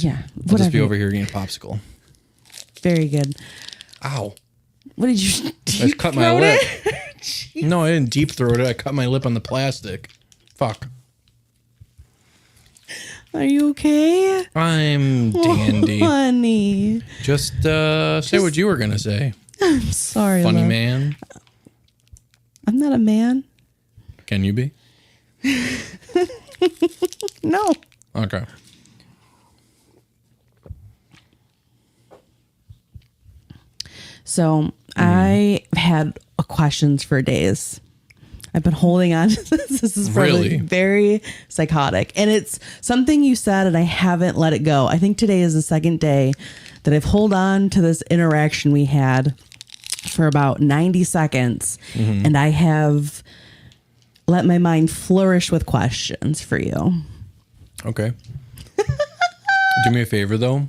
Yeah. I'll just be over here getting a popsicle. Very good. Ow. What did you do? I cut my lip. No, I didn't deep throat it. I cut my lip on the plastic. Fuck. Are you okay? I'm dandy. Oh, honey. Just say what you were going to say. I'm sorry, Funny love. man. I'm not a man. Can you be? No. Okay. So I had questions for days. I've been holding on to this. This is probably Really? very psychotic. And it's something you said and I haven't let it go. I think today is the second day that I've held on to this interaction we had for about 90 seconds. And I have let my mind flourish with questions for you. Okay. Do me a favor, though.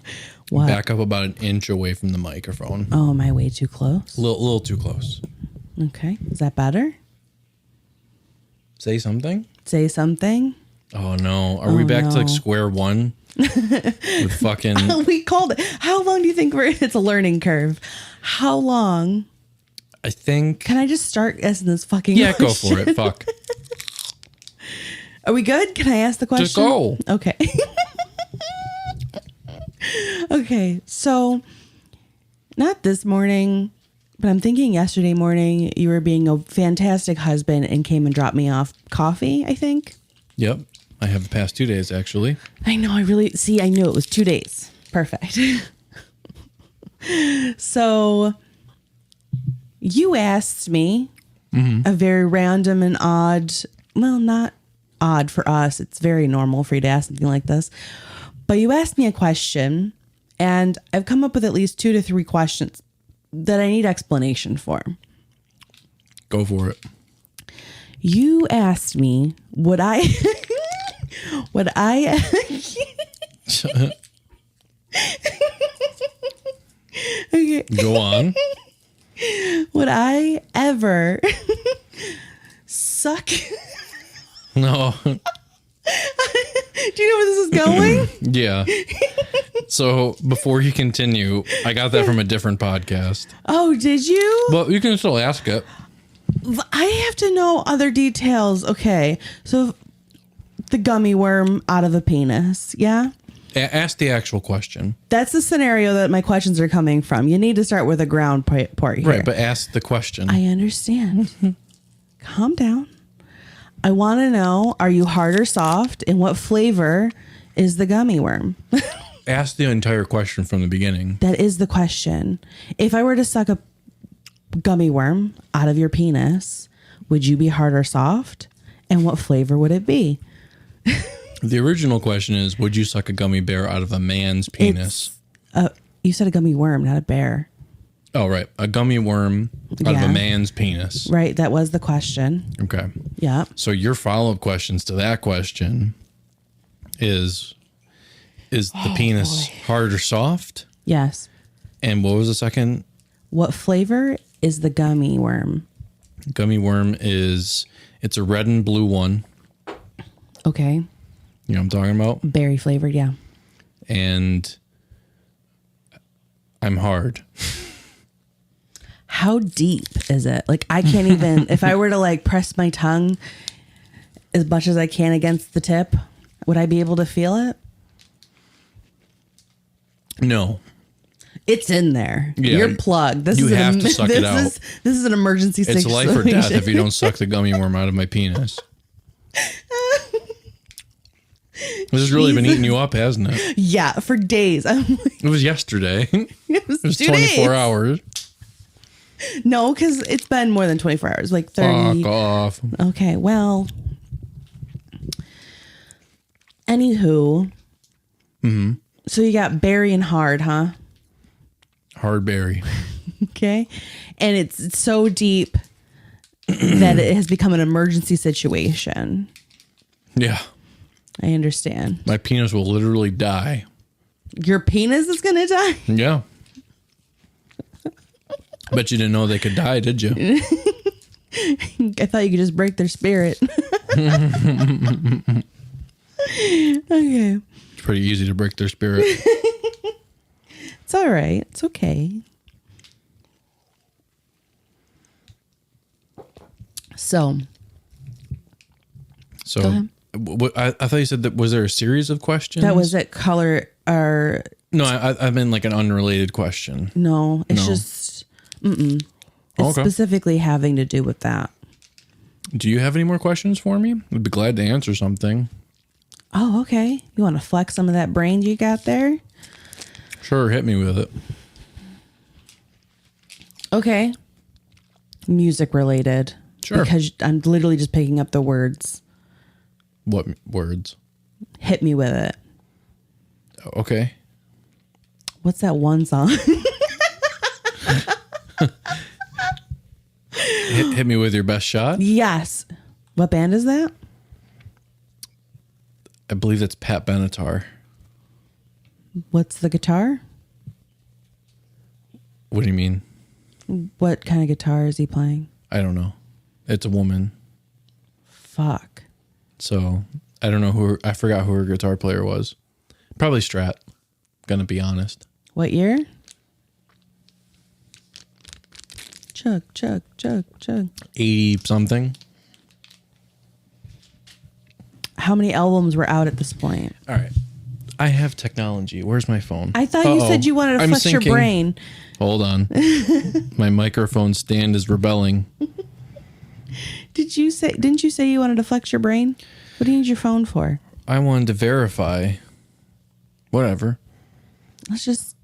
What? Back up about an inch away from the microphone. Oh, am I way too close? A little too close. Okay. Is that better? Say something. Say something. Oh, no. Are we back to like square one? With fucking... We called it. How long do you think it's a learning curve? How long? I think... Can I just start asking this fucking Yeah, question? go for it. Fuck. Are we good? Can I ask the question? Just go. Okay. Okay. So, not this morning, but I'm thinking yesterday morning you were being a fantastic husband and came and dropped me off coffee, I think. Yep. I have the past 2 days, actually. I know. I knew it was 2 days. Perfect. So you asked me a very random and odd, well, not odd for us. It's very normal for you to ask something like this. But you asked me a question and I've come up with at least 2 to 3 questions that I need explanation for. Go for it. You asked me, would I okay. Go on. Would I ever suck? No. Do you know where this is going? Yeah. So before you continue, I got that from a different podcast. Oh, did you? But you can still ask it. I have to know other details. Okay. So the gummy worm out of a penis. Yeah. Ask the actual question. That's the scenario that my questions are coming from. You need to start with a ground part here. Right, but ask the question. I understand. Calm down. I want to know, are you hard or soft? And what flavor is the gummy worm? Ask the entire question from the beginning. That is the question. If I were to suck a gummy worm out of your penis, would you be hard or soft? And what flavor would it be? The original question is, would you suck a gummy bear out of a man's penis? You said a gummy worm, not a bear. Oh, right. A gummy worm out of a man's penis. Right. That was the question. Okay. Yeah. So your follow-up questions to that question is the penis hard or soft? Yes. And what was the second? What flavor is the gummy worm? Gummy worm it's a red and blue one. Okay. You know what I'm talking about? Berry flavored, yeah. And I'm hard. How deep is it? Like, I can't even, if I were to like press my tongue as much as I can against the tip, would I be able to feel it? No. It's in there. Yeah, You're plugged. you have to suck it out. This is an emergency It's situation. life or death if you don't suck the gummy worm out of my penis. This has really been eating you up, hasn't it? Yeah, for days. I'm like, It was yesterday. it was, It was 2 24 days. hours. No, because it's been more than 24 hours, like 30. Fuck off. Okay, well. Anywho. Mm-hmm. So you got berry and hard, huh? Hard berry. Okay. And it's so deep that it has become an emergency situation. Yeah. I understand. My penis will literally die. Your penis is going to die? Yeah. Bet you didn't know they could die, did you? I thought you could just break their spirit. Okay. You pretty easy to break their spirit. It's all right. It's okay. So go ahead. I thought you said that, was there a series of questions? That was it. Color or no, I meant like an unrelated question. no, it's just it's Okay. specifically having to do with that. Do you have any more questions for me? I'd be glad to answer something. Oh, okay. You want to flex some of that brain you got there? Sure, hit me with it. Okay. Music related. Sure. Because I'm literally just picking up the words. What words? Hit me with it. Okay. What's that one song? Hit me with your best shot. Yes. What band is that? I believe that's Pat Benatar. What's the guitar? What do you mean? What kind of guitar is he playing? I don't know. It's a woman. Fuck. So I don't know I forgot who her guitar player was. Probably Strat. Gonna be honest. What year? Chug, chug, chug, chug. 80 something. How many albums were out at this point? All right. I have technology. Where's my phone? I thought you said you wanted to flex your brain. Hold on. My microphone stand is rebelling. Didn't you say you wanted to flex your brain? What do you need your phone for? I wanted to verify. Whatever. Let's just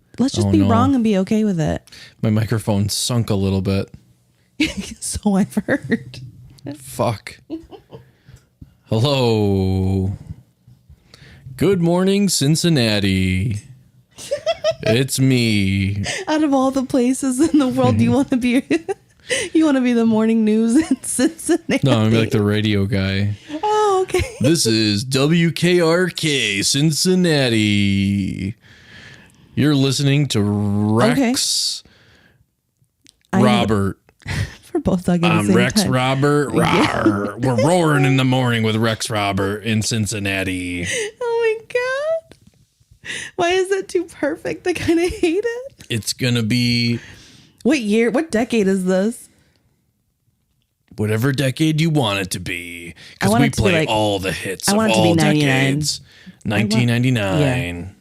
be wrong and be okay with it. My microphone sunk a little bit. So I've heard. Fuck. Hello. Good morning, Cincinnati. It's me. Out of all the places in the world, you want to be the morning news in Cincinnati. No, I'm like the radio guy. Oh, okay. This is WKRK Cincinnati. You're listening to Rex Robert. We're both talking at the I'm same Rex time. Robert. Rawr. We're roaring in the morning with Rex Robert in Cincinnati. Oh my God. Why is that too perfect? I kind of hate it. It's going to be What year? What decade is this? whatever decade you want it to be. I Because want we it to be play like- all the hits I of want it to be all 99. decades. 1999.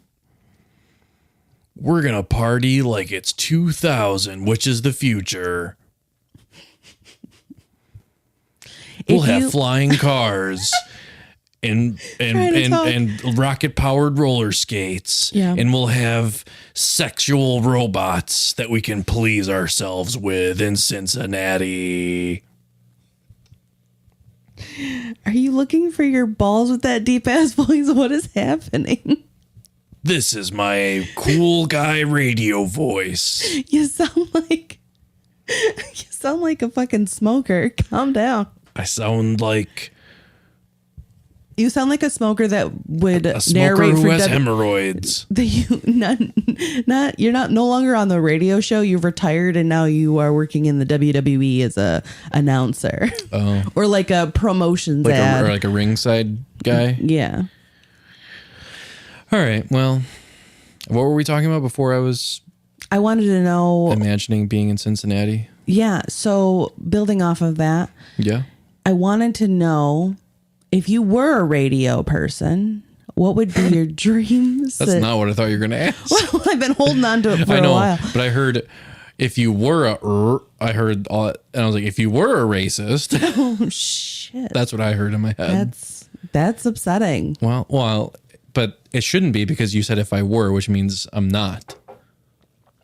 We're going to party like it's 2000, which is the future. We'll have flying cars and rocket powered roller skates. Yeah. And we'll have sexual robots that we can please ourselves with in Cincinnati. Are you looking for your balls with that deep ass voice? What is happening? This is my cool guy radio voice. You sound like a fucking smoker. Calm down. I sound like You sound like a smoker that would a smoker narrate who for has hemorrhoids. You're no longer on the radio show. You've retired and now you are working in the WWE as a announcer. Oh. Or like a promotions Like ad. or like a ringside guy. Yeah. All right. Well, what were we talking about before I was I wanted to know. imagining being in Cincinnati? Yeah. So building off of that, Yeah. I wanted to know if you were a radio person, what would be your dreams? That's not what I thought you were going to ask. Well, I've been holding on to it for I know, a while. but I heard if you were I heard all that, and I was like, if you were a racist, Oh shit. that's what I heard in my head. That's upsetting. Well, but it shouldn't be because you said if I were, which means I'm not.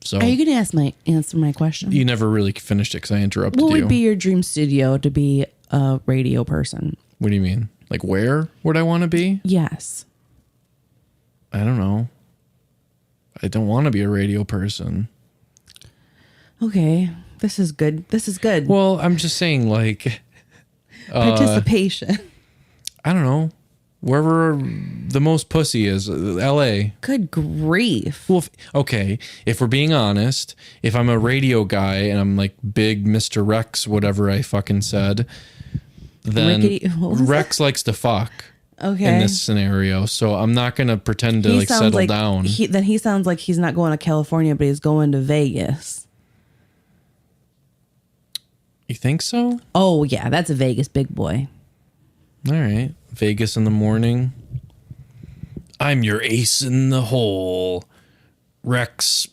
So Are you going to answer my question? you never really finished it because I interrupted What you. would be your dream studio to be a radio person? What do you mean? Like where would I want to be? Yes. I don't know. I don't want to be a radio person. Okay. This is good. Well, I'm just saying, like, Participation. I don't know. Wherever the most pussy is, LA. Good grief. Well, okay. If we're being honest, if I'm a radio guy and I'm like big Mr. Rex, whatever I fucking said, then Rickety- what was Rex likes to fuck. Okay. in this scenario, so I'm not gonna pretend to settle down. Then he sounds like he's not going to California, but he's going to Vegas. You think so? Oh yeah, that's a Vegas big boy. All right, Vegas in the morning. I'm your ace in the hole, Rex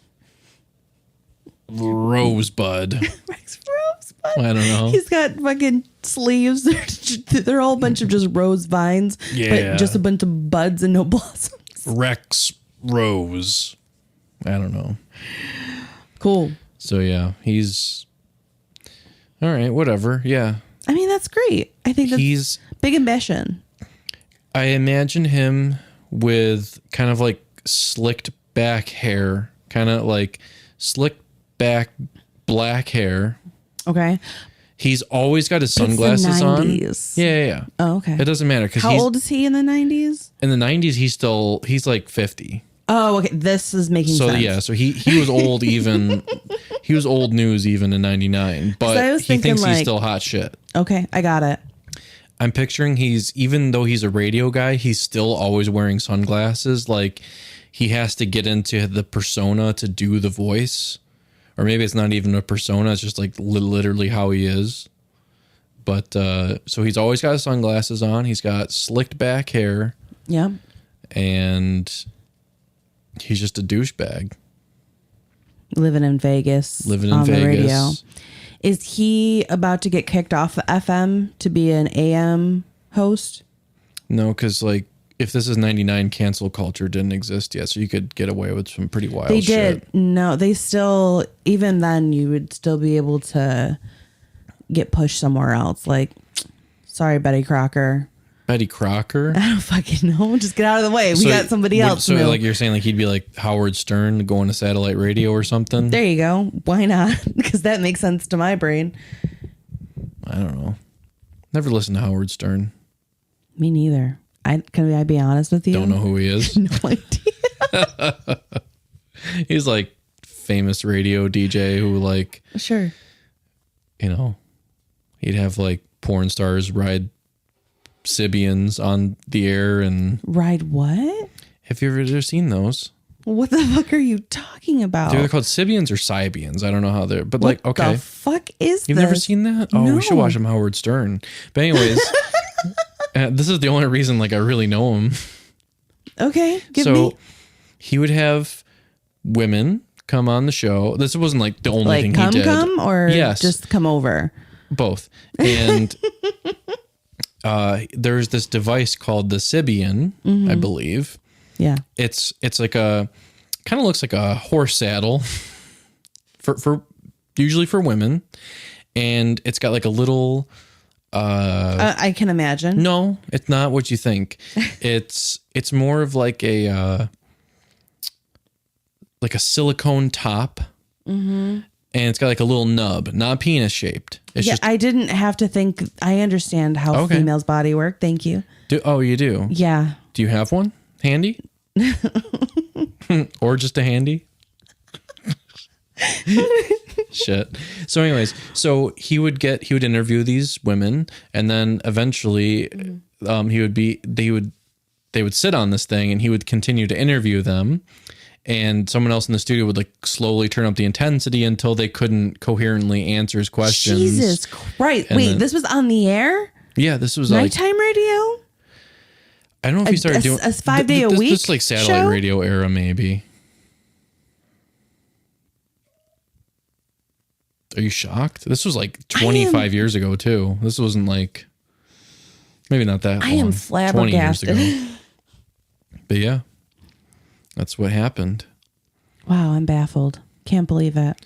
Rosebud. Rex Rosebud. I don't know. He's got fucking sleeves. They're all a bunch of just rose vines. Yeah. But just a bunch of buds and no blossoms. Rex Rose. I don't know. Cool. So yeah, he's all right. Whatever. Yeah. I mean, that's great. I think that's He's big ambition. I imagine him with kind of like slicked back hair, kind of like slicked back black hair. Okay. He's always got his sunglasses on. Yeah. Oh, okay. It doesn't matter because how old is he in the 90s? In the 90s, he's like 50. Oh, okay. This is making sense. So yeah, so he was old even. He was old news even in 99, but he thinks he's still hot shit. Okay, I got it. I'm picturing even though he's a radio guy, he's still always wearing sunglasses. Like he has to get into the persona to do the voice. Or maybe it's not even a persona. It's just like literally how he is. But so he's always got his sunglasses on. He's got slicked back hair. Yeah. And he's just a douchebag. Living in Vegas. Living in Vegas. The radio. Is he about to get kicked off the FM to be an AM host? No, because like if this is 99, cancel culture didn't exist yet, so you could get away with some pretty wild shit. They did. No, they still, even then, you would still be able to get pushed somewhere else. Like, sorry, Betty Crocker. Betty Crocker? I don't fucking know. Just get out of the way. We got somebody else. So like you're saying like he'd be like Howard Stern going to satellite radio or something? There you go. Why not? Because that makes sense to my brain. I don't know. Never listened to Howard Stern. Me neither. Can I be honest with you? Don't know who he is. No idea. He's like famous radio DJ who like, sure, you know, he'd have like porn stars ride Sibians on the air and ride what? Have you ever seen those? What the fuck are you talking about? They're called Sibians or Sibians. I don't know how they're, but what like, okay. What the fuck is You've never seen that? Oh, no. We should watch him Howard Stern. But anyways, this is the only reason like I really know him. Okay, he would have women come on the show. This wasn't like the only thing he did. Come or yes. just come over? Both. And there's this device called the Sibian, I believe. Yeah. It's like a kind of looks like a horse saddle for usually for women, and it's got like a little I can imagine. No, it's not what you think. It's more of like a silicone top. Mm-hmm. And it's got like a little nub, not penis shaped. It's just, I didn't have to think. I understand how females' body work. Thank you. You do? Yeah. Do you have one handy? Or just a handy? Shit. So anyways, he would interview these women, and then eventually they would sit on this thing and he would continue to interview them. And someone else in the studio would like slowly turn up the intensity until they couldn't coherently answer his questions. Jesus Christ. Wait, this was on the air? Yeah, this was nighttime radio? I don't know if he started doing a 5 day a week. This like satellite radio era, maybe. Are you shocked? This was like 25 years ago too. This wasn't like maybe not that long. I am flabbergasted. 20 years ago. But yeah. That's what happened. Wow, I'm baffled. Can't believe it.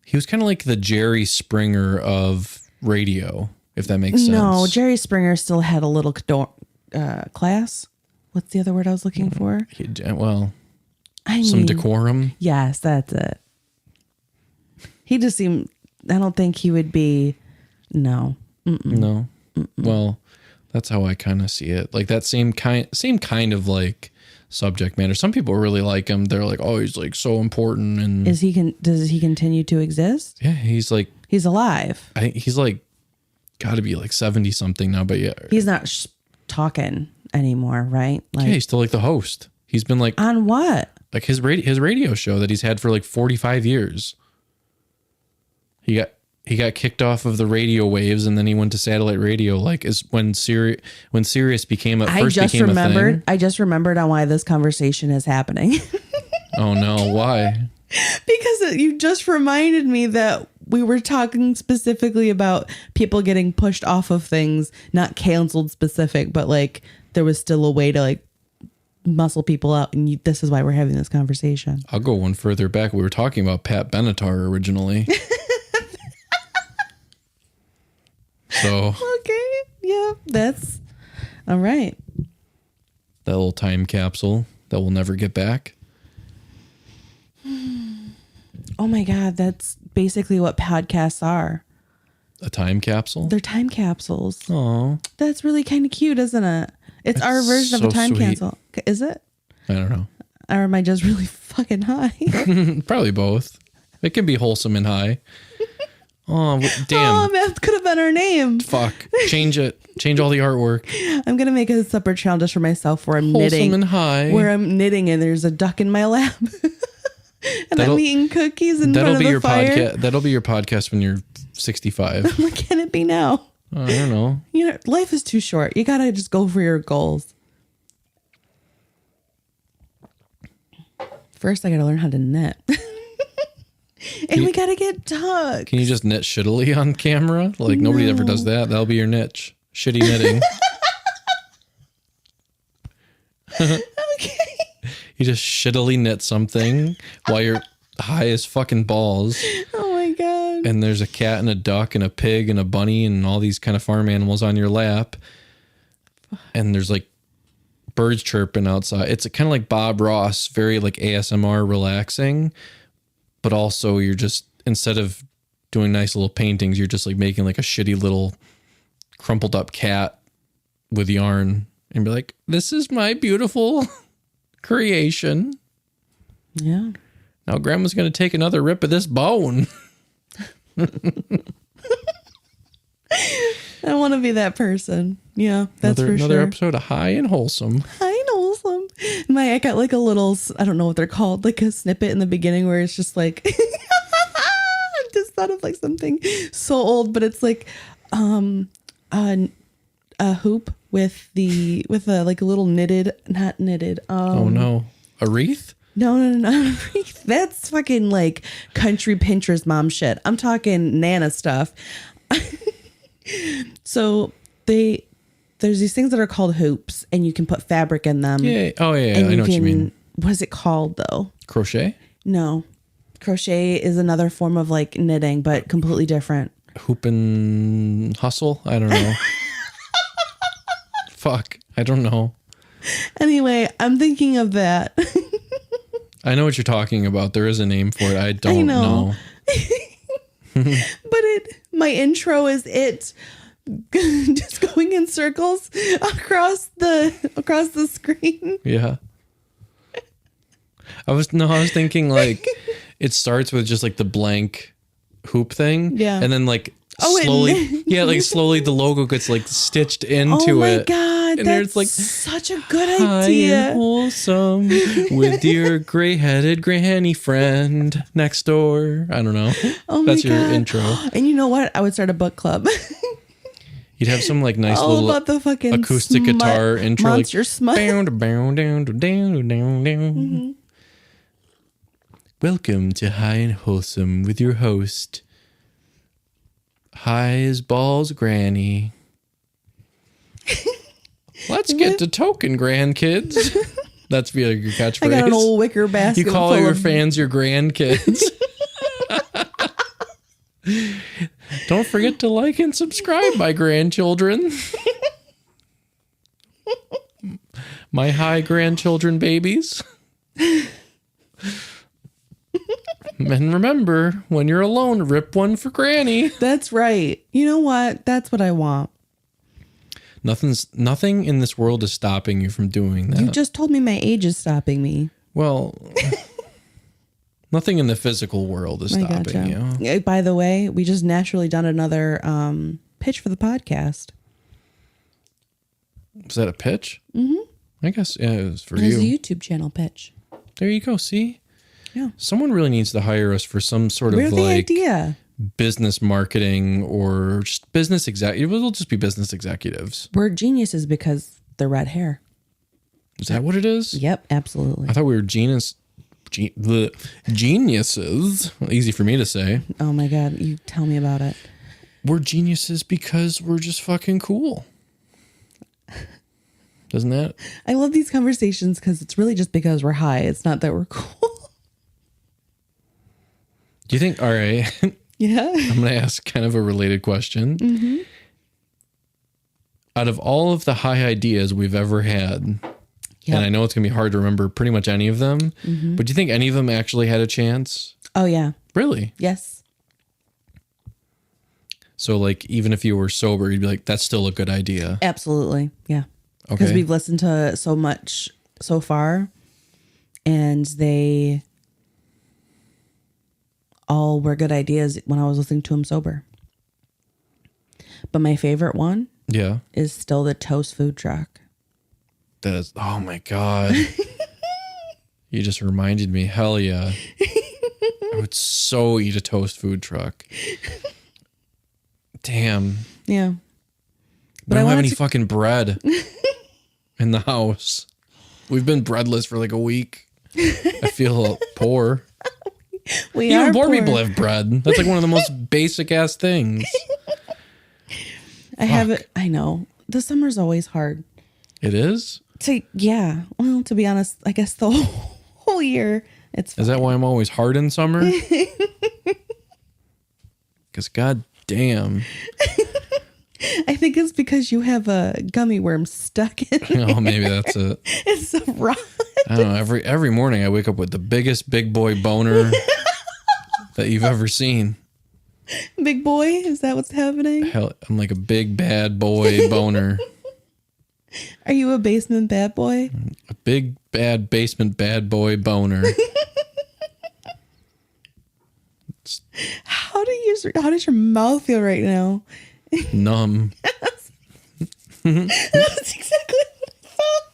He was kind of like the Jerry Springer of radio, if that makes sense. No, Jerry Springer still had a little class. What's the other word I was looking for? Some decorum. Yes, that's it. He just seemed, I don't think he would be, no. Mm-mm. No. Mm-mm. Well, that's how I kind of see it. Like that same kind of like subject matter. Some people really like him. They're like, oh, he's like so important. And does he continue to exist? Yeah, he's alive. I think he's like got to be like 70 something now. But yeah, he's not talking anymore, right? Like, yeah, he's still like the host. He's been like on what? like his radio show that he's had for like 45 years. He got kicked off of the radio waves, and then he went to satellite radio. Like is when Sirius became a thing. I just remembered on why this conversation is happening. Oh no, why? Because you just reminded me that we were talking specifically about people getting pushed off of things, not canceled specific, but like there was still a way to like muscle people out. And this is why we're having this conversation. I'll go one further back. We were talking about Pat Benatar originally. So. Okay. Yeah, that's all right. That little time capsule that we'll never get back. Oh my God, that's basically what podcasts are. A time capsule? They're time capsules. Oh. That's really kind of cute, isn't it? It's our version of a time capsule. Is it? I don't know. Or am I just really fucking high? Probably both. It can be wholesome and high. Oh, damn. Oh, that could have been our name. Fuck. Change it. Change all the artwork. I'm going to make a separate channel just for myself where I'm wholesome knitting. And high. Where I'm knitting and there's a duck in my lap. And I'm eating cookies in front of the fire. That'll be your podcast when you're 65. What can it be now? I don't know. You know, life is too short. You got to just go for your goals. First, I got to learn how to knit. And we got to get ducks. Can you just knit shittily on camera? Like nobody ever does that. That'll be your niche. Shitty knitting. Okay. You just shittily knit something while you're high as fucking balls. Oh my God. And there's a cat and a duck and a pig and a bunny and all these kind of farm animals on your lap. And there's like birds chirping outside. It's kind of like Bob Ross, very like ASMR relaxing. But also you're just, instead of doing nice little paintings, you're just like making like a shitty little crumpled up cat with yarn and be like, this is my beautiful creation. Yeah. Now grandma's going to take another rip of this bone. I want to be that person. Yeah, that's for sure. Another episode of High and Wholesome. High and Wholesome. I got like a little, I don't know what they're called, like a snippet in the beginning where it's just like, I just thought of like something so old, but it's like a hoop with a like a little knitted, not knitted. Oh no, a wreath? No. That's fucking like country Pinterest mom shit. I'm talking Nana stuff. So there's these things that are called hoops, and you can put fabric in them. Yeah. Oh yeah. I know what you mean. What is it called though? Crochet? No. Crochet is another form of like knitting, but completely different. Hoop and hustle? I don't know. Fuck. I don't know. Anyway, I'm thinking of that. I know what you're talking about. There is a name for it. I don't know. But my intro is it just going in circles across the screen. Yeah. I was thinking like it starts with just like the blank hoop thing. Yeah. And then like slowly the logo gets like stitched into it. Oh my God. And that's like such a good idea. High and wholesome with your gray-headed granny friend next door. I don't know. Oh that's my your God. intro. And you know what? I would start a book club. You'd have some like nice all little about the fucking acoustic guitar intro, monster like smut. Mm-hmm. Welcome to High and Wholesome with your host, High as Balls Granny. Let's get to token, grandkids. That's your catchphrase. I got an old wicker basket. You call your fans your grandkids. Don't forget to like and subscribe, my grandchildren. My high grandchildren babies. And remember, when you're alone, rip one for Granny. That's right. You know what? That's what I want. Nothing in this world is stopping you from doing that. You just told me my age is stopping me. Well, nothing in the physical world is stopping you. By the way, we just naturally done another pitch for the podcast. Was that a pitch? Mm-hmm. I guess it was for It was you. a YouTube channel pitch. There you go. See? Yeah. Someone really needs to hire us for some sort of We're the idea. business marketing or just business executive. We'll just be business executives. We're geniuses because the red hair. Is that what it is? Yep, absolutely. I thought we were geniuses. Easy for me to say. Oh my God, you tell me about it. We're geniuses because we're just fucking cool. Doesn't that? I love these conversations because it's really just because we're high. It's not that we're cool. Do you think, all right, Yeah. I'm going to ask kind of a related question. Mm-hmm. Out of all of the high ideas we've ever had, and I know it's going to be hard to remember pretty much any of them, but do you think any of them actually had a chance? Oh, yeah. Really? Yes. So like, even if you were sober, you'd be like, that's still a good idea. Absolutely. Yeah. Because we've listened to so much so far, and they all were good ideas when I was listening to them sober. But my favorite one is still the Toast food truck. That is, oh my God. You just reminded me. Hell yeah. I would so eat a Toast food truck. Damn. Yeah. But I don't have any fucking bread in the house. We've been breadless for like a week. I feel poor. Even poor people have bread. That's like one of the most basic ass things. I have it. I know. The summer's always hard. It is? Yeah. Well, to be honest, I guess the whole year it's fine. Is that why I'm always hard in summer? Because god damn. I think it's because you have a gummy worm stuck in there. Oh, maybe that's it. It's a rod. I don't know. Every morning I wake up with the biggest big boy boner that you've ever seen. Big boy? Is that what's happening? Hell, I'm like a big bad boy boner. Are you a basement bad boy? A big bad basement bad boy boner. How does your mouth feel right now? Numb. That's exactly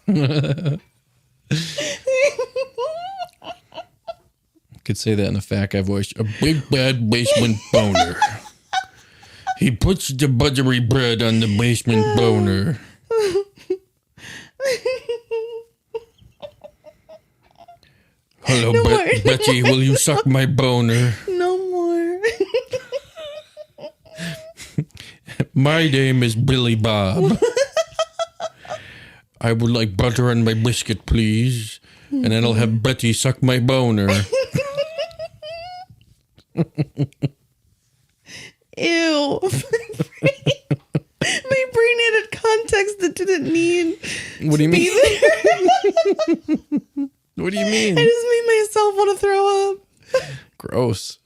what I thought. Could say that in a fat guy voice. A big bad basement boner. He puts the buttery bread on the basement boner. Hello, Betty. Will you suck my boner? No more. My name is Billy Bob. I would like butter on my biscuit, please. And then I'll have Betty suck my boner. Ew. My brain added context that didn't need What do you mean? there. What do you mean? I just made myself want to throw up. Gross.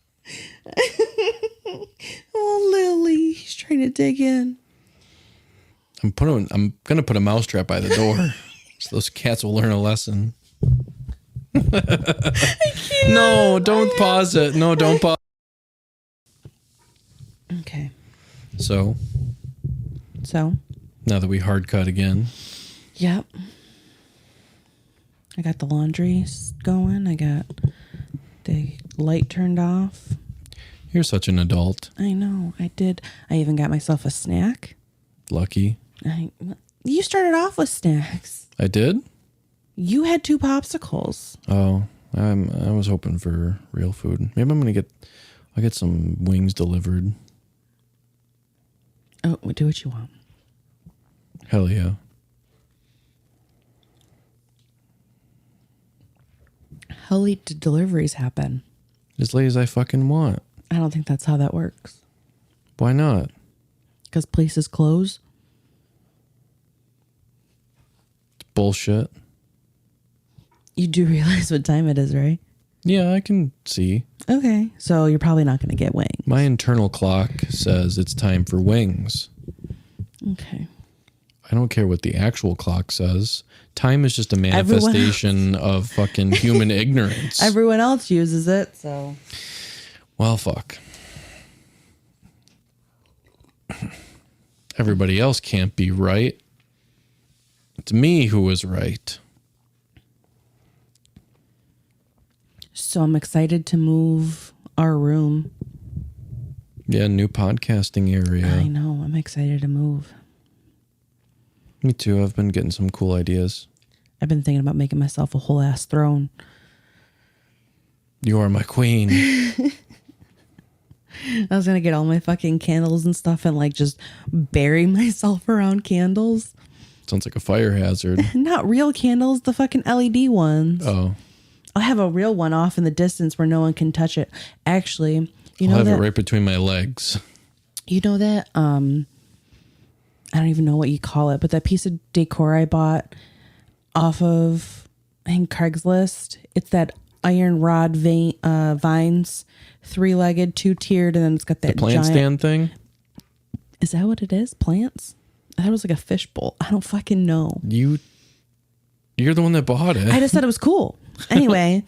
Oh, Lily. He's trying to dig in. I'm gonna put a mousetrap by the door so those cats will learn a lesson. No, don't pause it. No, don't pause. Okay. So now that we hard cut again. Yep. I got the laundry going. I got the light turned off. You're such an adult. I know. I did. I even got myself a snack. Lucky. You started off with snacks. I did? You had 2 popsicles. Oh, I was hoping for real food. Maybe I'll get some wings delivered. Oh, do what you want. Hell yeah. How late do deliveries happen? As late as I fucking want. I don't think that's how that works. Why not? Because places close. It's bullshit. You do realize what time it is, right? Yeah, I can see. Okay. So you're probably not going to get wings. My internal clock says it's time for wings. Okay. I don't care what the actual clock says. Time is just a manifestation of fucking human ignorance. Everyone else uses it, so. Well, fuck. Everybody else can't be right. wasn't me who was right. So I'm excited to move our room. Yeah, new podcasting area. I know. I'm excited to move. Me too. I've been getting some cool ideas. I've been thinking about making myself a whole ass throne. You are my queen. I was going to get all my fucking candles and stuff and like just bury myself around candles. Sounds like a fire hazard. Not real candles, the fucking LED ones. Oh. I'll have a real one off in the distance where no one can touch it. Actually, you know I'll have that, it right between my legs. you know that, I don't even know what you call it, but that piece of decor I bought off of, I think, Craigslist. It's that iron rod vines, 3-legged, 2-tiered, and then it's got that The plant giant stand thing? Is that what it is? Plants? I thought it was like a fishbowl. I don't fucking know. You're the one that bought it. I just thought it was cool. Anyway,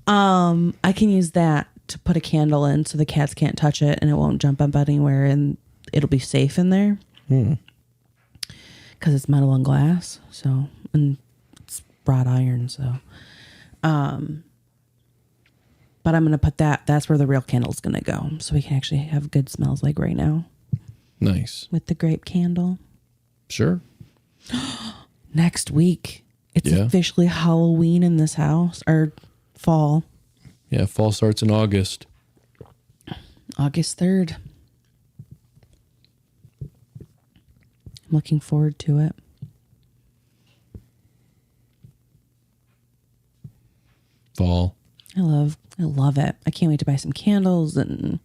I can use that to put a candle in so the cats can't touch it and it won't jump up anywhere and it'll be safe in there. Because it's metal and glass. So, and it's wrought iron. So, but I'm going to put that's where the real candle's going to go. So we can actually have good smells like right now. Nice. With the grape candle. Sure. Next week. It's officially Halloween in this house, or fall. Yeah, fall starts in August. August 3rd. I'm looking forward to it. Fall. I love it. I can't wait to buy some candles and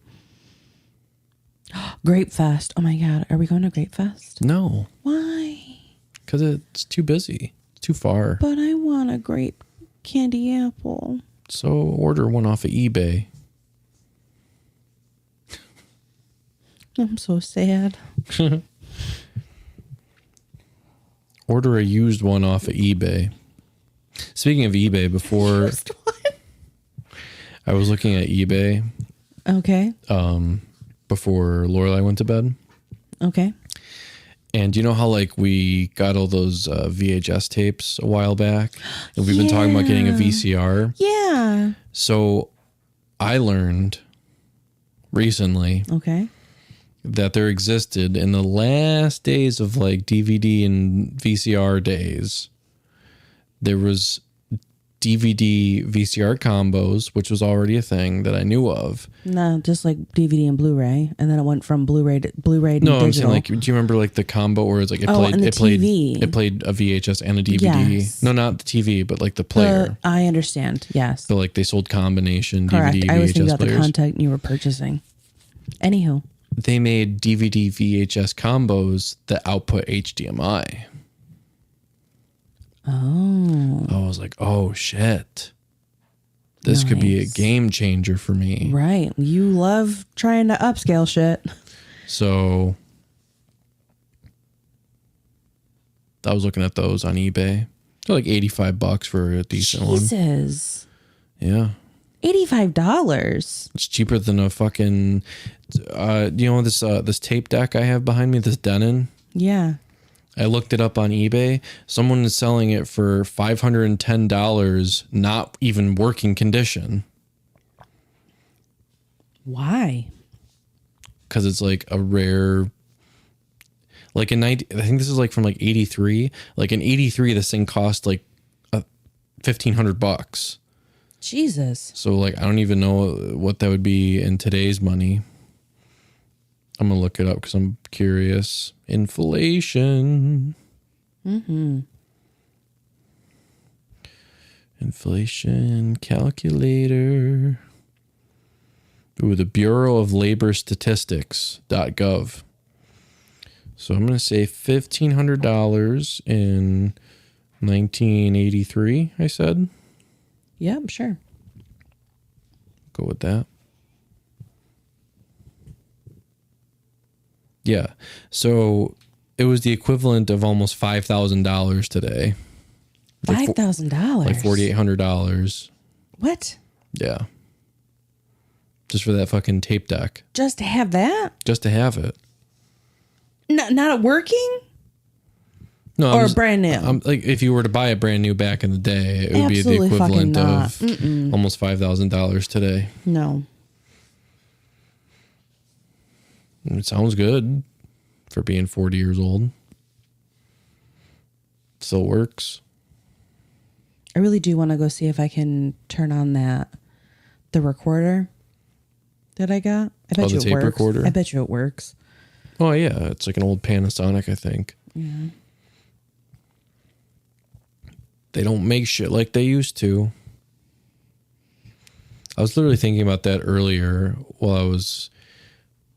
Grape Fest. Oh my God. Are we going to Grape Fest? No. Why? Because it's too busy. It's too far. But I want a grape candy apple. So order one off of eBay. I'm so sad. Order a used one off of eBay. Speaking of eBay, before I was looking at eBay. Okay. Before Lorelai went to bed. Okay. And you know how like we got all those VHS tapes a while back? And we've been talking about getting a VCR. Yeah. So I learned recently that there existed in the last days of like DVD and VCR days, there was DVD VCR combos, which was already a thing that I knew of. No, just like DVD and Blu-ray, and then it went from Blu-ray to digital. I'm saying like, do you remember like the combo where it's like it played a VHS and a DVD? Yes. No, not the TV, but like the player. I understand. Yes. So like they sold combination Correct. DVD I was thinking VHS about players. the content you were purchasing. Anywho, they made DVD VHS combos that output HDMI. Oh. I was like, oh shit. This could be a game changer for me. Right. You love trying to upscale shit. So I was looking at those on eBay. They're like $85 for a decent one. Jesus. Yeah. $85. It's cheaper than a fucking this tape deck I have behind me, this Denon. Yeah. I looked it up on eBay. Someone is selling it for $510, not even working condition. Why? Because it's like a rare, like I think this is like from like 83. Like in 83, this thing cost like $1,500. Jesus. So like, I don't even know what that would be in today's money. I'm going to look it up because I'm curious. Inflation. Inflation calculator. Ooh, the Bureau of Labor Statistics.gov. So I'm going to say $1,500 in 1983, I said. Yeah, sure. Go with that. Yeah. So it was the equivalent of almost $5,000 today. $5,000? Like $4,800. What? Yeah. Just for that fucking tape deck. Just to have that? Just to have it. Not working? No, or brand new. Like if you were to buy it brand new back in the day, it would Absolutely be the equivalent of Mm-mm. almost $5,000 today. No. It sounds good for being 40 years old. Still works. I really do want to go see if I can turn on the recorder that I got. I bet you it tape works. recorder? I bet you it works. Oh yeah, it's like an old Panasonic, I think. Yeah. They don't make shit like they used to. I was literally thinking about that earlier while I was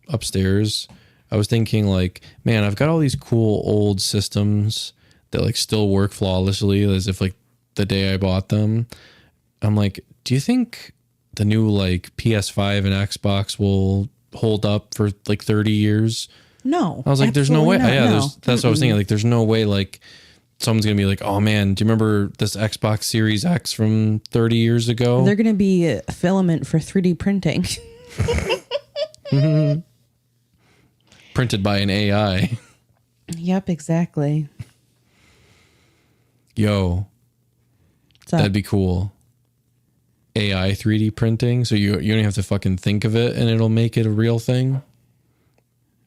upstairs. I was thinking like, man, I've got all these cool old systems that like still work flawlessly as if like the day I bought them. I'm like, do you think the new like PS5 and Xbox will hold up for like 30 years? No. I was like, there's no way. Not, Yeah, no. that's what I was thinking. Like, there's no way like someone's going to be like, oh man, do you remember this Xbox Series X from 30 years ago? They're going to be a filament for 3D printing. Printed by an AI. Yep, exactly. Yo, that'd be cool. AI 3D printing. So you don't have to fucking think of it and it'll make it a real thing.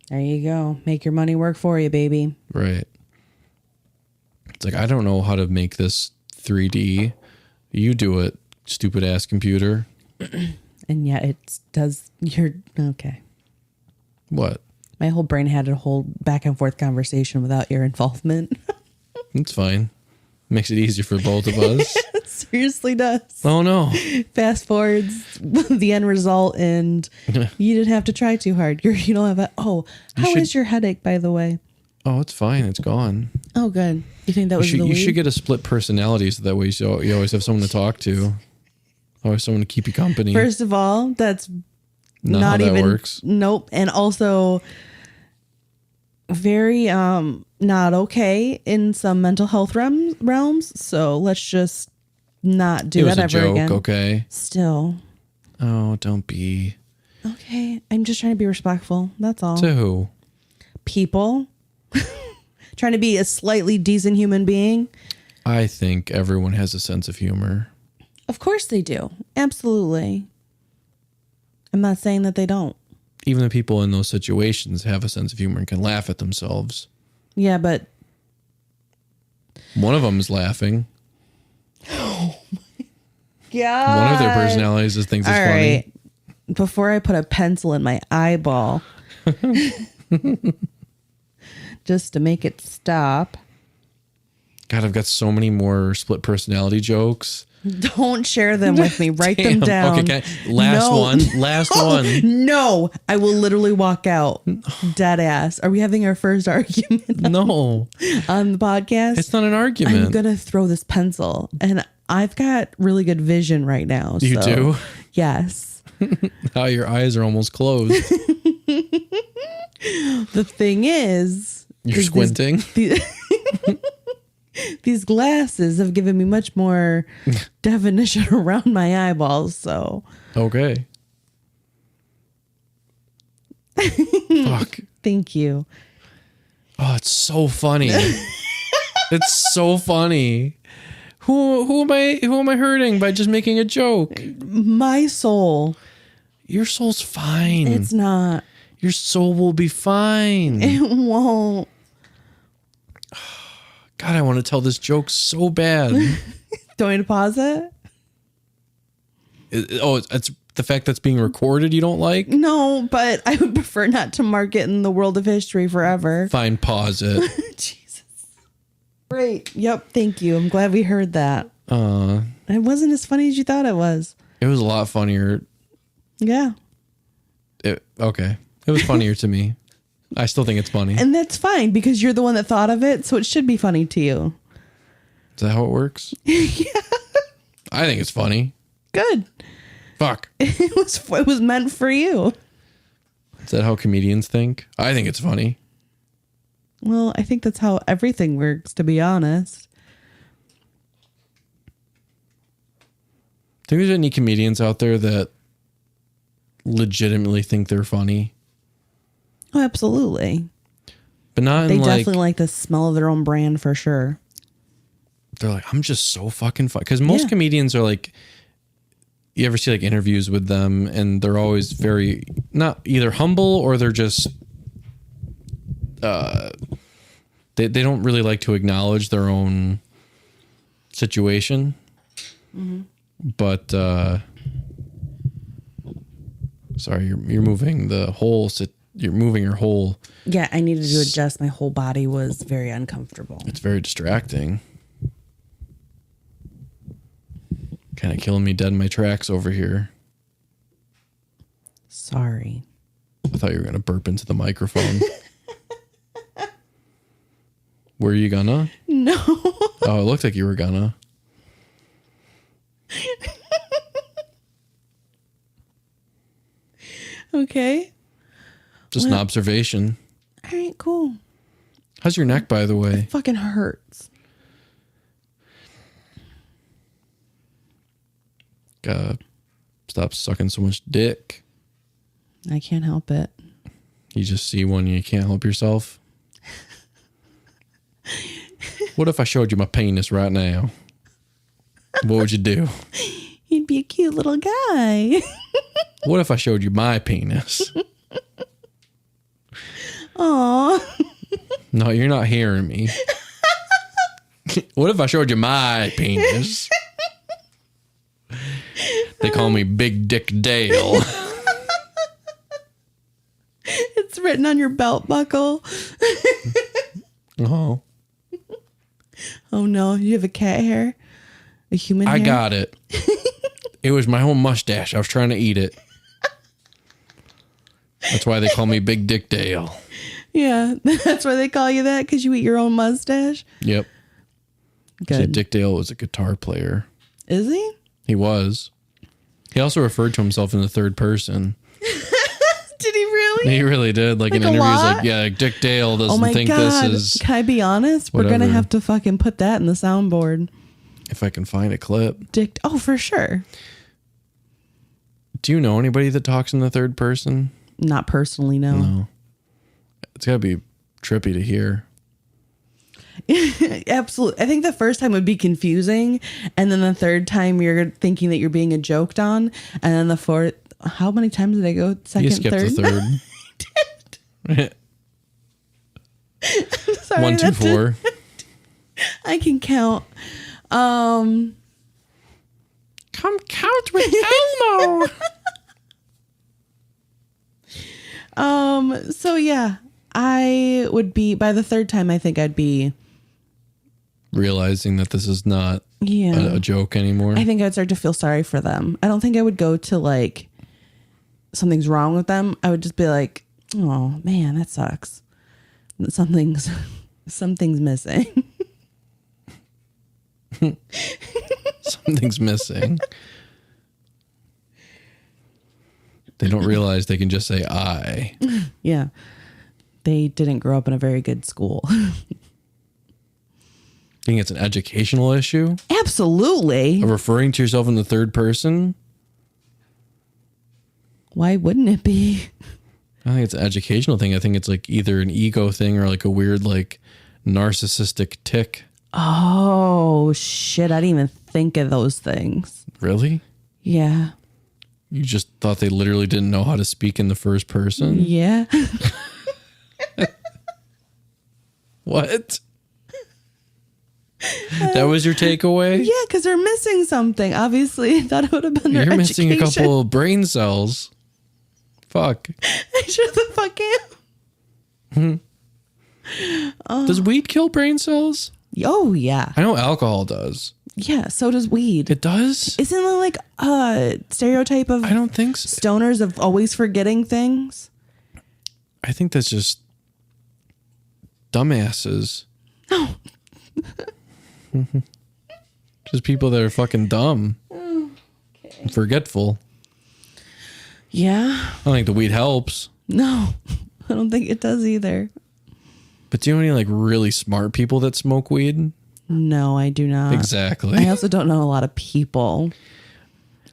There you go. Make your money work for you, baby. Right. It's like, I don't know how to make this 3D. You do it, stupid ass computer. And yet it does. You're okay. What? My whole brain had a whole back and forth conversation without your involvement. It's fine. Makes it easier for both of us. It seriously does. Oh no. Fast forwards the end result, and you didn't have to try too hard. You don't have a. Oh, how is your headache, by the way? Oh, it's fine. It's gone. Oh, good. You think that was the You lead? should get a split personality so that way you always have someone to talk to. Always someone to keep you company. First of all, that's Not not how that even works. Nope. And also very not okay in some mental health realms. So let's just not do that ever joke, again. Okay. Still. Oh, don't be. Okay. I'm just trying to be respectful. That's all. To who? People. Trying to be a slightly decent human being. I think everyone has a sense of humor. Of course they do. Absolutely. I'm not saying that they don't. Even the people in those situations have a sense of humor and can laugh at themselves. Yeah, but One of them is laughing. God. One of their personalities is thinks it's All funny. right. Before I put a pencil in my eyeball, just to make it stop. God, I've got so many more split personality jokes. Don't share them with me. Write them down. Okay, last one. Last one. No, I will literally walk out. Dead ass. Are we having our first argument No, on the podcast? it's not an argument. I'm going to throw this pencil. And I've got really good vision right now. You do? Yes. How your eyes are almost closed. The thing is... You're squinting. These glasses have given me much more definition around my eyeballs, so. Okay. Fuck. Thank you. Oh, it's so funny. It's so funny. Who am I hurting by just making a joke? My soul. Your soul's fine. It's not. Your soul will be fine. It won't. God, I want to tell this joke so bad. Do you want me to pause it? It's the fact that's being recorded you don't like? No, but I would prefer not to mark it in the world of history forever. Fine, pause it. Jesus. Great. Yep. Thank you. I'm glad we heard that. It wasn't as funny as you thought it was. It was a lot funnier. Yeah. Okay. It was funnier to me. I still think it's funny. And that's fine because you're the one that thought of it, so it should be funny to you. Is that how it works? Yeah. I think it's funny. Good. Fuck. It was meant for you. Is that how comedians think? I think it's funny. Well, I think that's how everything works, to be honest. Think there's any comedians out there that legitimately think they're funny? Oh, absolutely. But not They in like, definitely like the smell of their own brand for sure. they're like, I'm just so fucking fun. Because most comedians are like, you ever see like interviews with them and they're always very, not either humble or they're just, they don't really like to acknowledge their own situation. Mm-hmm. But, sorry, you're moving the whole, you're moving your whole. Yeah, I needed to adjust. My whole body was very uncomfortable. It's very distracting. Kind of killing me dead in my tracks over here. Sorry. I thought you were going to burp into the microphone. Were you gonna? No. Oh, it looked like you were gonna. Okay. Just an observation. All right, cool. How's your neck, by the way? It fucking hurts. Stop sucking so much dick. I can't help it. You just see one and you can't help yourself. What if I showed you my penis right now? What would you do? You'd be a cute little guy. What if I showed you my penis? Aw. No, you're not hearing me. What if I showed you my penis? They call me Big Dick Dale. It's written on your belt buckle. Oh. Oh no, you have a cat hair? A human hair? I got it. It was my own mustache. I was trying to eat it. That's why they call me Big Dick Dale. Yeah, that's why they call you that, because you eat your own mustache? Yep. Good. See, Dick Dale was a guitar player. Is he? He was. He also referred to himself in the third person. Did he really? He really did. Like in a interviews, lot? like, yeah, like Dick Dale Oh doesn't my think God. this is. Can I be honest? We're whatever. going to have to fucking put that in the soundboard. If I can find a clip. Dick. Oh, for sure. Do you know anybody that talks in the third person? Not personally, no. No. It's got to be trippy to hear. Absolutely. I think the first time would be confusing. And then the third time you're thinking that you're being joked on. And then the fourth, how many times did I go? Second, You skipped third? the third. Sorry, 1, 2, that's 4. I can count. Come count with Elmo. So yeah, I would be, by the third time, I think I'd be Realizing that this is not a joke anymore. I think I'd start to feel sorry for them. I don't think I would go to like something's wrong with them. I would just be like, oh man, that sucks. Something's missing. Something's missing. They don't realize they can just say I. Yeah. They didn't grow up in a very good school. Think it's an educational issue? Absolutely. Of referring to yourself in the third person? Why wouldn't it be? I think it's an educational thing. I think it's like either an ego thing or like a weird like narcissistic tick. Oh, shit. I didn't even think of those things. Really? Yeah. You just thought they literally didn't know how to speak in the first person? Yeah. What? That was your takeaway? Yeah, because they're missing something. Obviously, I thought it would have been their You're education. missing a couple brain cells. Fuck. I sure the fuck am. Does weed kill brain cells? Oh, yeah. I know alcohol does. Yeah, so does weed. It does? Isn't it like a stereotype of I don't think so. stoners of always forgetting things? I think that's just dumbasses. No. Just people that are fucking dumb. Okay. Forgetful. Yeah. I don't think the weed helps. No, I don't think it does either. But do you know any like really smart people that smoke weed? No, I do not. Exactly. I also don't know a lot of people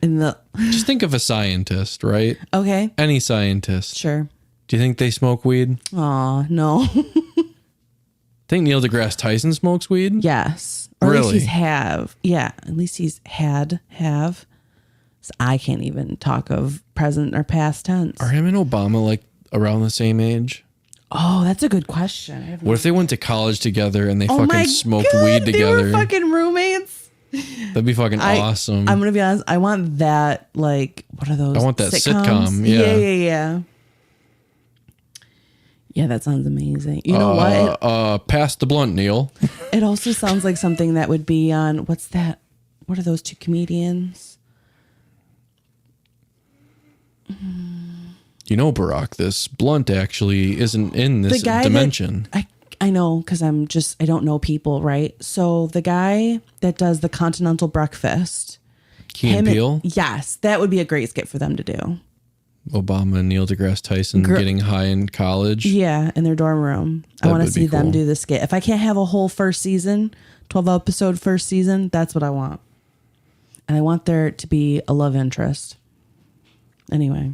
in the... Just think of a scientist, right? Okay. Any scientist. Sure. Do you think they smoke weed? Aw, no. think Neil deGrasse Tyson smokes weed? Yes. Or Really? at least he's have. Yeah. At least he's have. So I can't even talk of present or past tense. Are him and Obama like around the same age? Oh, that's a good question. What if they went to college together and they Oh my fucking smoked God, weed They together? were fucking roommates. That'd be fucking awesome. I'm gonna be honest. I want that. Like, what are those? I want that sitcoms? sitcom, yeah. Yeah. Yeah, that sounds amazing. You know what? Pass the blunt, Neil. It also sounds like something that would be on. What's that? What are those two comedians? You know, Barack, this blunt actually isn't in this dimension. I know, because I don't know people, right? So the guy that does the Continental Breakfast. Key and Peele? Yes, that would be a great skit for them to do. Obama and Neil deGrasse Tyson getting high in college. Yeah, in their dorm room. I want to see them do the skit. If I can't have a whole first season, 12 episode first season, that's what I want. And I want there to be a love interest. Anyway.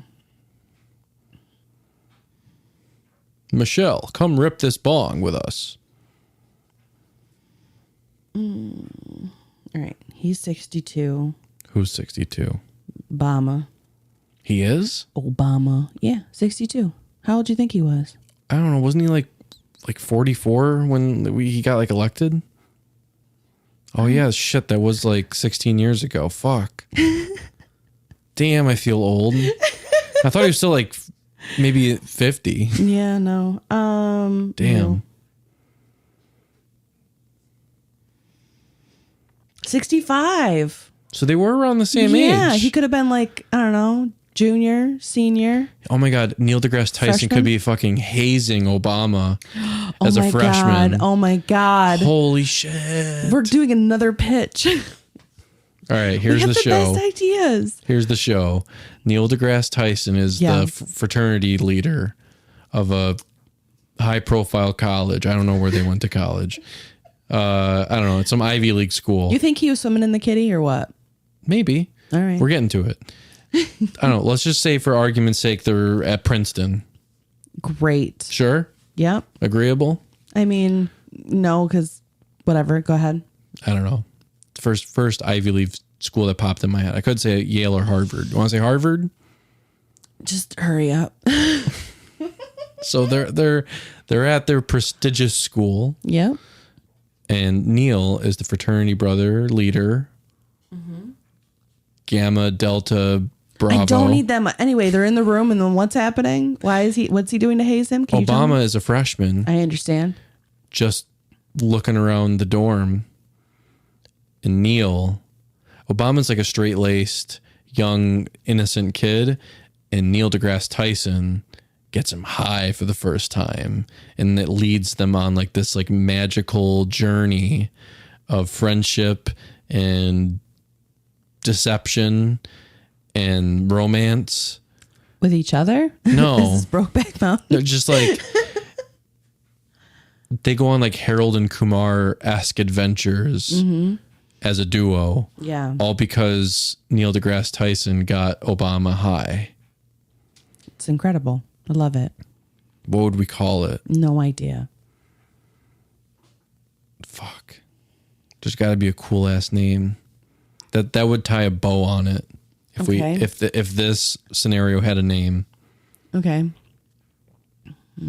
Michelle, come rip this bong with us. All right. He's 62. Who's 62? Obama. He is? Obama. Yeah, 62. How old do you think he was? I don't know. Wasn't he like 44 when he got like elected? Oh yeah, shit. That was like 16 years ago. Fuck. Damn, I feel old. I thought he was still like maybe 50. Yeah, no. Damn. No. 65. So they were around the same age. Yeah, he could have been like, I don't know, junior, senior. Oh my God, Neil deGrasse Tyson could be fucking hazing Obama as a freshman. God. Oh my God. Holy shit. We're doing another pitch. All right, here's the show. Best ideas. Here's the show. Neil deGrasse Tyson is the fraternity leader of a high-profile college. I don't know where they went to college. I don't know. It's some Ivy League school. You think he was swimming in the kitty or what? Maybe. All right. We're getting to it. I don't know. Let's just say for argument's sake, they're at Princeton. Great. Sure? Yep. Agreeable? I mean, no, because whatever. Go ahead. I don't know. First Ivy League school that popped in my head. I could say Yale or Harvard. You want to say Harvard? Just hurry up. So they're at their prestigious school. Yep. And Neil is the fraternity brother leader. Mm-hmm. Gamma, Delta, Bravo. I don't need them. Anyway, they're in the room, and then what's happening? What's he doing to haze him? Obama is a freshman. I understand. Just looking around the dorm. And Obama's like a straight-laced, young, innocent kid. And Neil deGrasse Tyson gets him high for the first time. And it leads them on like this like magical journey of friendship and deception and romance. With each other? No. This is Brokeback Mountain. They're just like... they go on like Harold and Kumar-esque adventures as a duo. Yeah. All because Neil deGrasse Tyson got Obama high. It's incredible. I love it. What would we call it? No idea. Fuck. There's got to be a cool ass name. That would tie a bow on it. If if this scenario had a name. Okay. I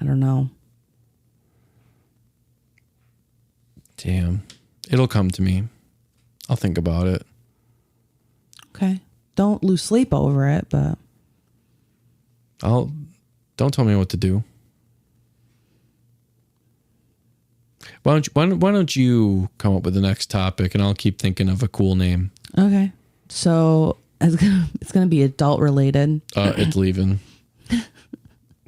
don't know. Damn. It'll come to me. I'll think about it. Okay. Don't lose sleep over it, but don't tell me what to do. Why don't you come up with the next topic and I'll keep thinking of a cool name. okay. So it's gonna be adult related. It's leaving.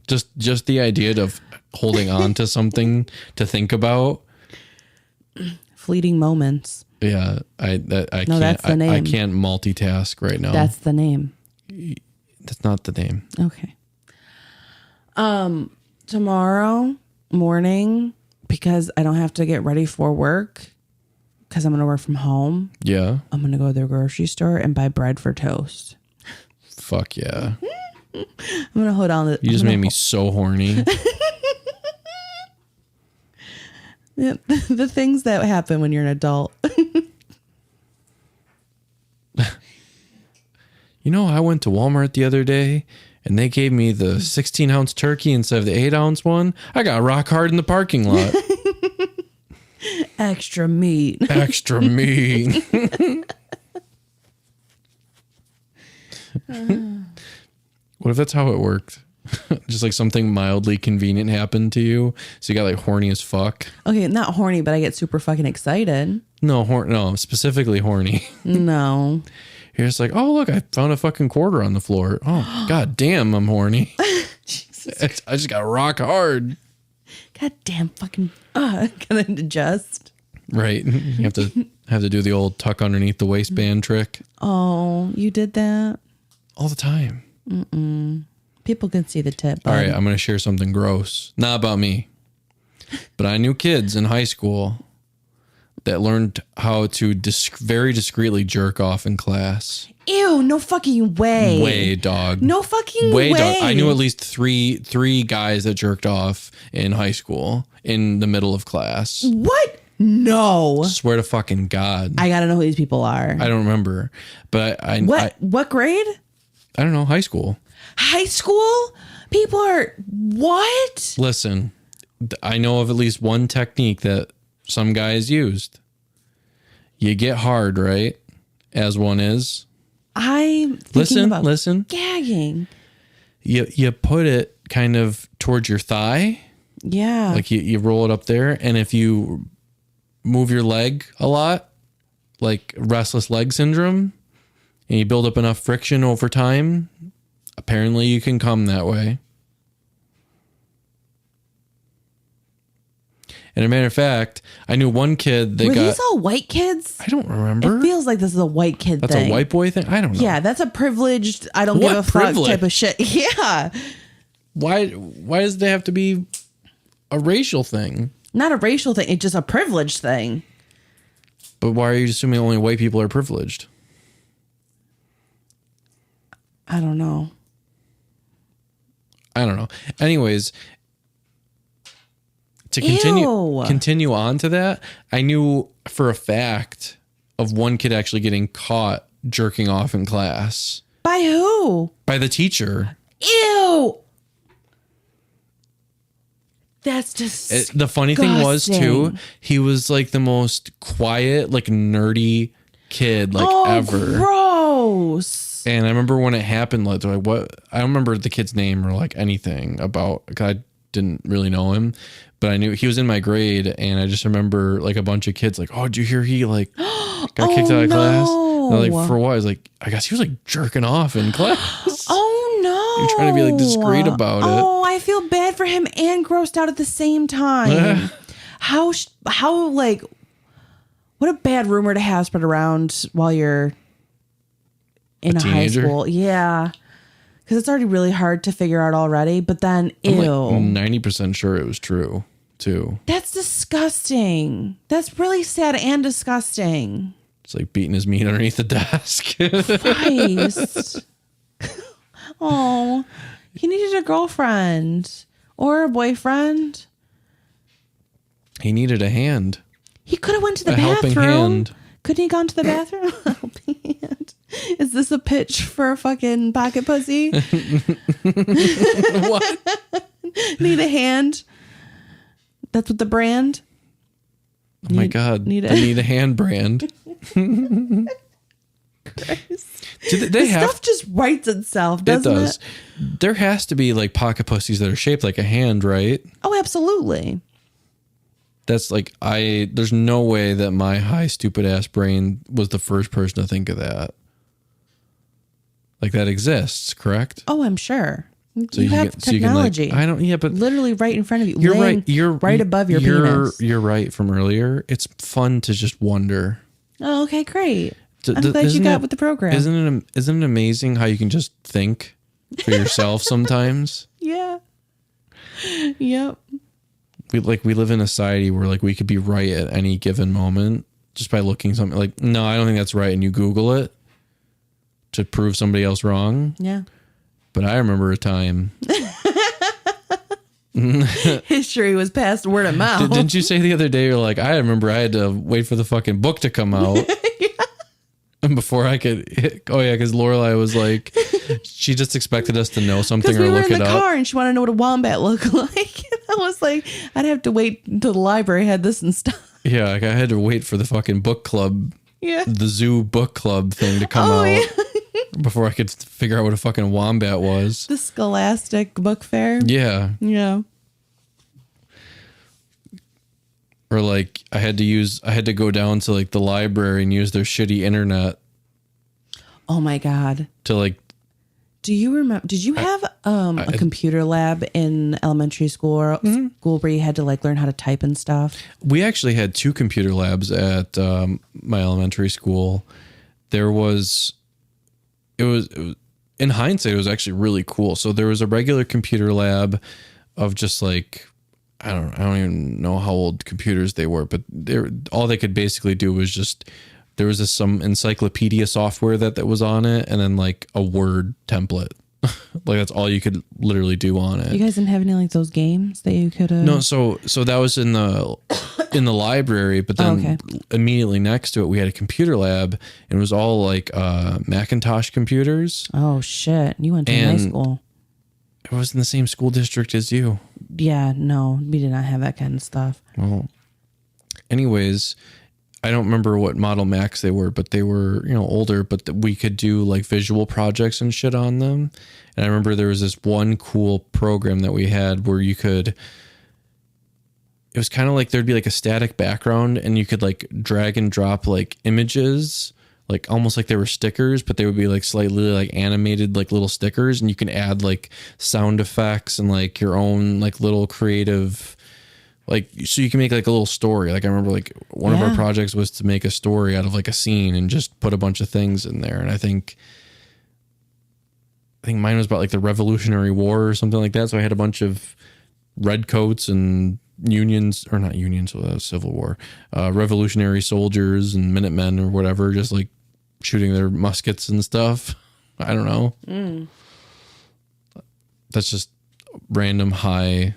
Just the idea of holding on to something to think about. Fleeting moments. Yeah, I No, can't. that's the name. I can't multitask right now. That's the name. That's not the name. Okay. Tomorrow morning, because I don't have to get ready for work, because I'm going to work from home. Yeah. I'm going to go to the grocery store and buy bread for toast. Fuck yeah. I'm going I'm gonna hold on. You just made me so horny. The things that happen when you're an adult. You know, I went to Walmart the other day and they gave me the 16-ounce turkey instead of the 8-ounce one. I got rock hard in the parking lot. Extra meat. Extra meat. What if that's how it worked? Just like something mildly convenient happened to you, so you got like horny as fuck. Okay, not horny, but I get super fucking excited. No, specifically horny. No. You're just like, oh look, I found a fucking quarter on the floor. Oh god damn, I'm horny. Jesus. I just got rock hard. God damn fucking can I adjust? Right. You have to do the old tuck underneath the waistband trick. Oh, you did that? All the time. People can see the tip. All right, I'm going to share something gross. Not about me. But I knew kids in high school that learned how to very discreetly jerk off in class. Ew, no fucking way. Way, dog. No fucking way. Dog. I knew at least three guys that jerked off in high school in the middle of class. What? No. Swear to fucking God. I gotta know who these people are. I don't remember. But What grade? I don't know, high school. High school? People are what? Listen, I know of at least one technique that some guys used. You get hard, right? As one is. I'm thinking about listen. Gagging. You put it kind of towards your thigh. Yeah. Like you roll it up there, and if you move your leg a lot, like restless leg syndrome, and you build up enough friction over time, apparently you can come that way. And a matter of fact, I knew one kid that Were these all white kids? I don't remember. It feels like this is a white kid That's thing. a white boy thing? I don't know. Yeah, that's a privileged, I don't What give a privilege? fuck type of shit. Yeah. Why does they have to be a racial thing? Not a racial thing. It's just a privileged thing. But why are you assuming only white people are privileged? I don't know. Anyways, to continue on to that, I knew for a fact of one kid actually getting caught jerking off in class. By who? By the teacher. Ew. That's just The funny thing was too, he was like the most quiet, like nerdy kid ever. Gross. And I remember when it happened, like what I don't remember the kid's name or like anything about, 'cause I didn't really know him, but I knew he was in my grade, and I just remember like a bunch of kids like, oh, did you hear he like got kicked out of class? And they're like, for what? I was like, I guess he was like jerking off in class. Oh no. You're trying to be like discreet about it. Oh, I feel bad for him and grossed out at the same time. How like, what a bad rumor to have spread around while you're in a high school. Yeah. Because it's already really hard to figure out already. But then, I'm ew. like 90% sure it was true too. That's disgusting. That's really sad and disgusting. It's like beating his meat underneath the desk. Christ. Oh, he needed a girlfriend or a boyfriend. He needed a hand. He could have went to the helping bathroom. hand. Couldn't he gone to the bathroom? A helping hand. Is this a pitch for a fucking pocket pussy? What? Need a hand? That's what the brand? Oh my God. Need a hand brand. Stuff just writes itself, doesn't it? Does. There has to be like pocket pussies that are shaped like a hand, right? Oh, absolutely. That's like, there's no way that my high stupid ass brain was the first person to think of that. Like that exists, correct? Oh, I'm sure. So you have technology. I don't. Yeah, but literally right in front of you. You're right. You're right above your penis. You're right from earlier. It's fun to just wonder. Oh, okay, great. I'm glad you got with the program. Isn't it amazing how you can just think for yourself sometimes? Yeah. Yep. We live in a society where like we could be right at any given moment just by looking something like, no, I don't think that's right, and you Google it to prove somebody else wrong. Yeah. But I remember a time. History was passed word of mouth. Didn't you say the other day, you're like, I remember I had to wait for the fucking book to come out. And before I could because Lorelai was like, she just expected us to know something or we look were in it the up. car and she wanted to know what a wombat looked like. And I was like, I'd have to wait until the library had this and stuff. Yeah, like I had to wait for the fucking book club, the zoo book club thing to come out before I could figure out what a fucking wombat was. The Scholastic Book Fair. Yeah. Yeah. Or like I had to go down to like the library and use their shitty internet. Oh my God. To like. Do you remember, did you have a computer lab in elementary school or school where you had to like learn how to type and stuff? We actually had 2 computer labs at my elementary school. It was in hindsight, it was actually really cool. So there was a regular computer lab of just like, I don't even know how old computers they were, but all they could basically do was just, there was some encyclopedia software that was on it, and then like a Word template. Like that's all you could literally do on it. You guys didn't have any like those games that you could No, so that was in the library, but then immediately next to it we had a computer lab, and it was all like Macintosh computers. Oh shit. You went to high school. It was in the same school district as you. Yeah, no, we did not have that kind of stuff. Well, anyways, I don't remember what model Macs they were, but they were, older, but we could do like visual projects and shit on them. And I remember there was this one cool program that we had where it was kind of like there'd be like a static background and you could like drag and drop like images, like almost like they were stickers, but they would be like slightly like animated, like little stickers, and you can add like sound effects and like your own like little creative, like, so you can make like a little story. Like I remember like one of our projects was to make a story out of like a scene and just put a bunch of things in there. And I think mine was about like the Revolutionary War or something like that. So I had a bunch of redcoats and unions, or not unions, so that was Civil War, revolutionary soldiers and Minutemen or whatever, just like shooting their muskets and stuff. I don't know. That's just random high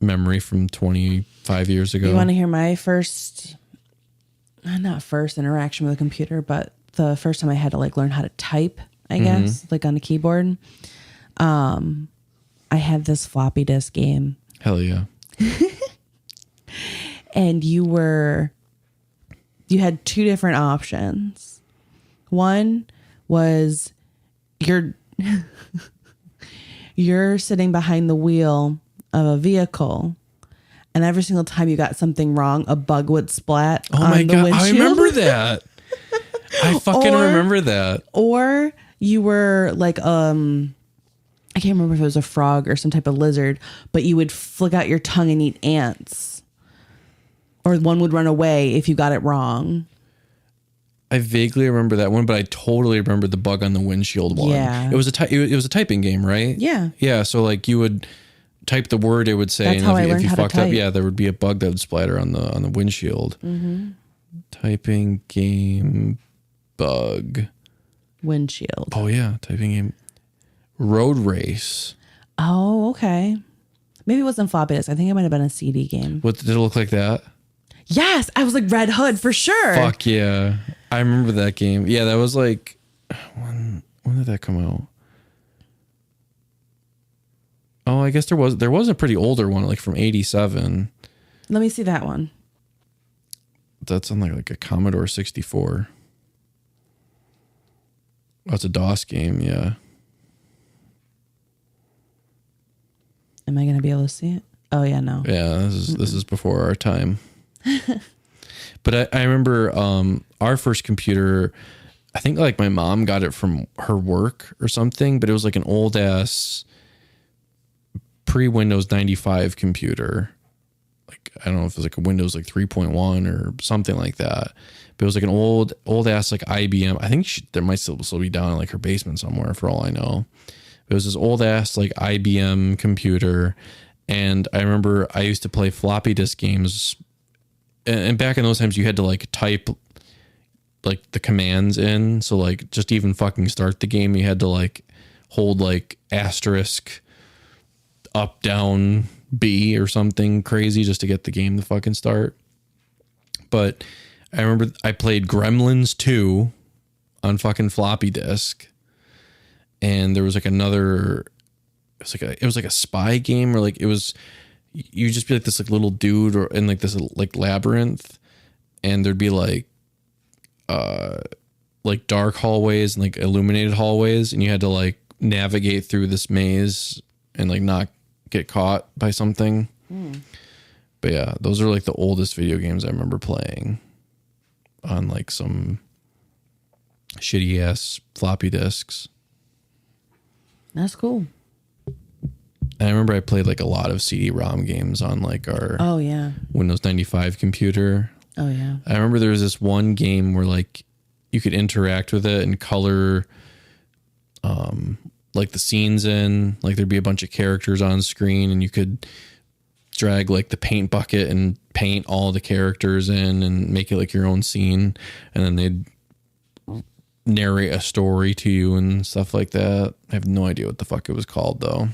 memory from 25 years ago. You want to hear my first, not first interaction with a computer, but the first time I had to like learn how to type, I guess, like on a keyboard. I had this floppy disk game. Hell yeah. And you had 2 different options. One was you're sitting behind the wheel of a vehicle, and every single time you got something wrong, a bug would splat on the windshield. I remember that. I fucking remember that. Or you were like, I can't remember if it was a frog or some type of lizard, but you would flick out your tongue and eat ants. Or one would run away if you got it wrong. I vaguely remember that one, but I totally remember the bug on the windshield one. Yeah. It was a typing game, right? Yeah. Yeah, so like you would type the word, it would say, That's how I learned if you how to fucked up, type. there would be a bug that would splatter on the windshield. Typing game bug. Windshield. Oh yeah, typing game. Road race. Oh, okay. Maybe it wasn't floppy disk. I think it might have been a CD game. What did it look like that? Yes, I was like Red Hood for sure. Fuck yeah. I remember that game. Yeah, that was like, when did that come out? Oh, I guess there was a pretty older one, like from 87. Let me see that one. That's on like a Commodore 64. Oh, it's a DOS game, yeah. Am I going to be able to see it? Oh yeah, no. Yeah, this is before our time. But I remember our first computer, I think like my mom got it from her work or something, but it was like an old ass pre-Windows 95 computer. Like, I don't know if it was like a Windows like 3.1 or something like that. But it was like an old ass like IBM. I think there might still be down in like her basement somewhere for all I know. It was this old ass like IBM computer. And I remember I used to play floppy disk games. And back in those times, you had to like type like the commands in. So like just even fucking start the game, you had to like hold like asterisk up, down, B or something crazy just to get the game to fucking start. But I remember I played Gremlins 2 on fucking floppy disk. And there was like another, it was like a spy game, or like it was, you just be like this like little dude or in like this like labyrinth, and there'd be like dark hallways and like illuminated hallways, and you had to like navigate through this maze and like not get caught by something. But yeah, those are like the oldest video games I remember playing on like some shitty ass floppy disks. That's cool. And I remember I played like a lot of CD-ROM games on like our Windows 95 computer. Oh yeah. I remember there was this one game where like you could interact with it and color like the scenes in, like there'd be a bunch of characters on screen and you could drag like the paint bucket and paint all the characters in and make it like your own scene, and then they'd narrate a story to you and stuff like that. I have no idea what the fuck it was called though.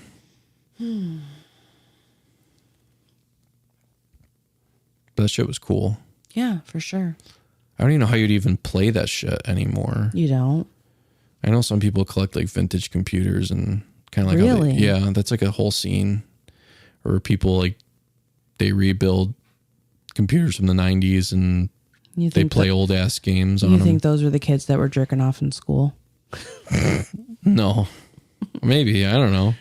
But that shit was cool. Yeah, for sure. I don't even know how you'd even play that shit anymore. You don't? I know some people collect like vintage computers and kind of like really? That's like a whole scene. Or people like they rebuild computers from the 90s and they play old ass games on them. You think those were the kids that were jerking off in school? No. Maybe, I don't know.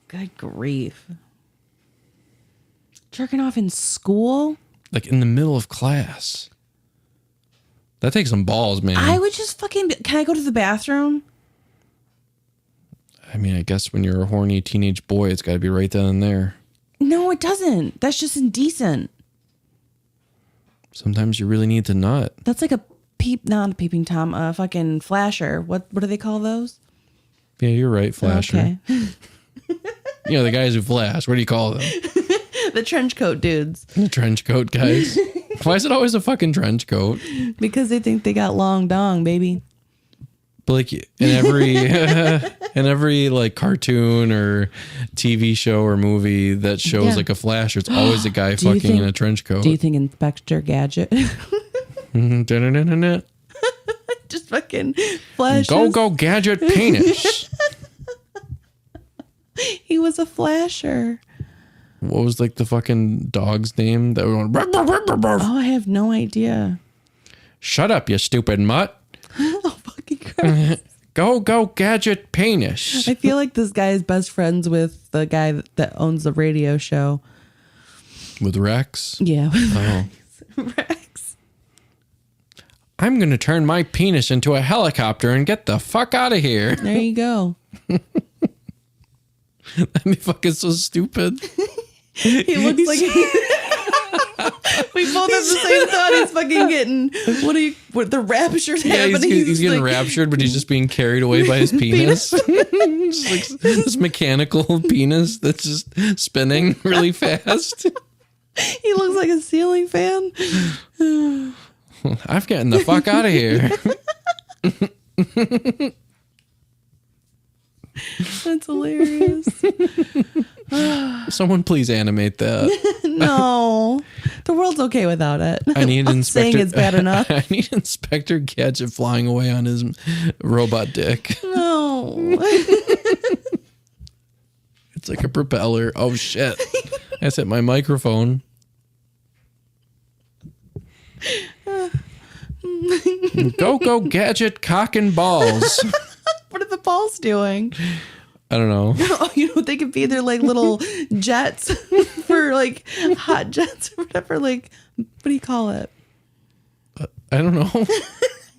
Good grief. Jerking off in school? Like in the middle of class. That takes some balls, man. I would just fucking... Can I go to the bathroom? I mean, I guess when you're a horny teenage boy, it's got to be right then and there. No, it doesn't. That's just indecent. Sometimes you really need to nut. That's like not a peeping Tom, a fucking flasher. What do they call those? Yeah, you're right, flasher. Okay. You know, the guys who flash, what do you call them? The trench coat dudes. The trench coat guys. Why is it always a fucking trench coat? Because they think they got long dong, baby. But like in every like cartoon or TV show or movie that shows like a flasher, it's always a guy fucking in a trench coat. Do you think Inspector Gadget just fucking flashes? Go gadget penis. He was a flasher. What was like the fucking dog's name that were going? Oh, I have no idea. Shut up, you stupid mutt. Oh, fucking Christ. Go gadget penis. I feel like this guy is best friends with the guy that owns the radio show. With Rex? Yeah. Oh. Rex. I'm going to turn my penis into a helicopter and get the fuck out of here. There you go. That'd be fucking so stupid. He looks like we both have the same thought. He's fucking getting what the rapture's happening. He's getting raptured, but he's just being carried away by his penis. Just like this mechanical penis that's just spinning really fast. He looks like a ceiling fan. I've gotten the fuck out of here. That's hilarious. Someone please animate that. No, the world's okay without it. I need Saying it's bad enough. I need Inspector Gadget flying away on his robot dick. No. It's like a propeller. Oh shit! I just hit my microphone. Go gadget cock and balls. What are the balls doing? I don't know. Oh, you know, they could be their like little jets for like hot jets or whatever. Like, what do you call it? I don't know.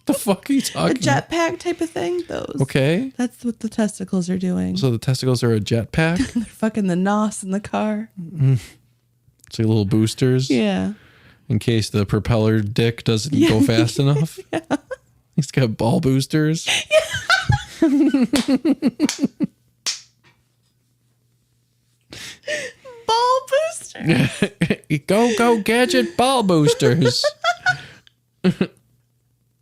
The fuck are you talking? A jetpack type of thing. Those. Okay. That's what the testicles are doing. So the testicles are a jetpack? They're fucking the nos in the car. It's like little boosters. Yeah. In case the propeller dick doesn't go fast enough. Yeah. He's got ball boosters. Yeah. Ball boosters. Go gadget ball boosters.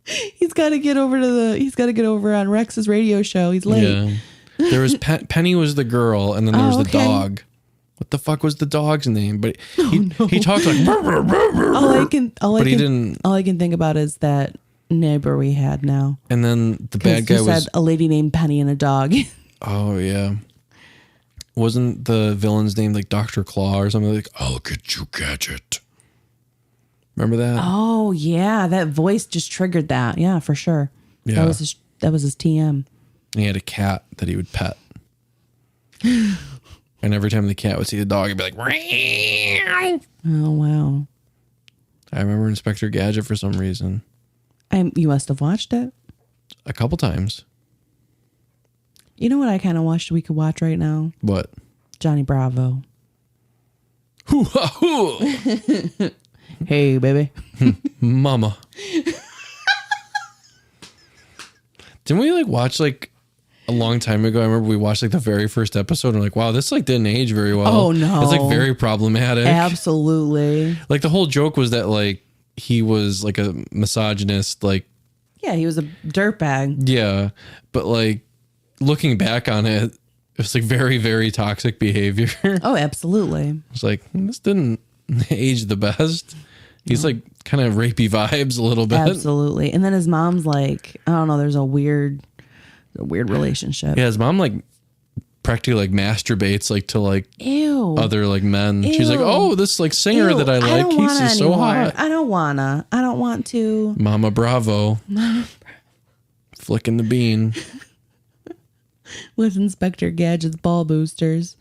He's got to get over on Rex's radio show. He's late. Yeah. There was Penny was the girl, and then there was the dog. What the fuck was the dog's name? But he talked like. All I can think about is that neighbor we had now. And then the bad guy was a lady named Penny and a dog. Oh yeah. Wasn't the villain's name like Dr. Claw or something like? I'll get you, Gadget. Remember that? Oh yeah, that voice just triggered that. Yeah, for sure. Yeah, that was his TM. And he had a cat that he would pet. And every time the cat would see the dog, he'd be like, "Meow." Oh wow. I remember Inspector Gadget for some reason. You must have watched it a couple times. You know what I kind of wish we could watch right now? What? Johnny Bravo. Hoo-ha-hoo. Hey, baby. Mama. Didn't we like watch like a long time ago? I remember we watched like the very first episode and like, wow, this like didn't age very well. Oh no. It's like very problematic. Absolutely. Like the whole joke was that like he was like a misogynist, like. Yeah, he was a dirtbag. Yeah. But like looking back on it, it was like very, very toxic behavior. Oh, absolutely. It's like, this didn't age the best. He's like kind of rapey vibes a little bit. Absolutely. And then his mom's like, I don't know, there's a weird relationship. Yeah, his mom like practically like masturbates like to like Ew. other like men. Ew. She's like, oh, this like singer that I like, he's just so hot. I don't want to. Mama Bravo. Flicking the bean. With Inspector Gadget's ball boosters.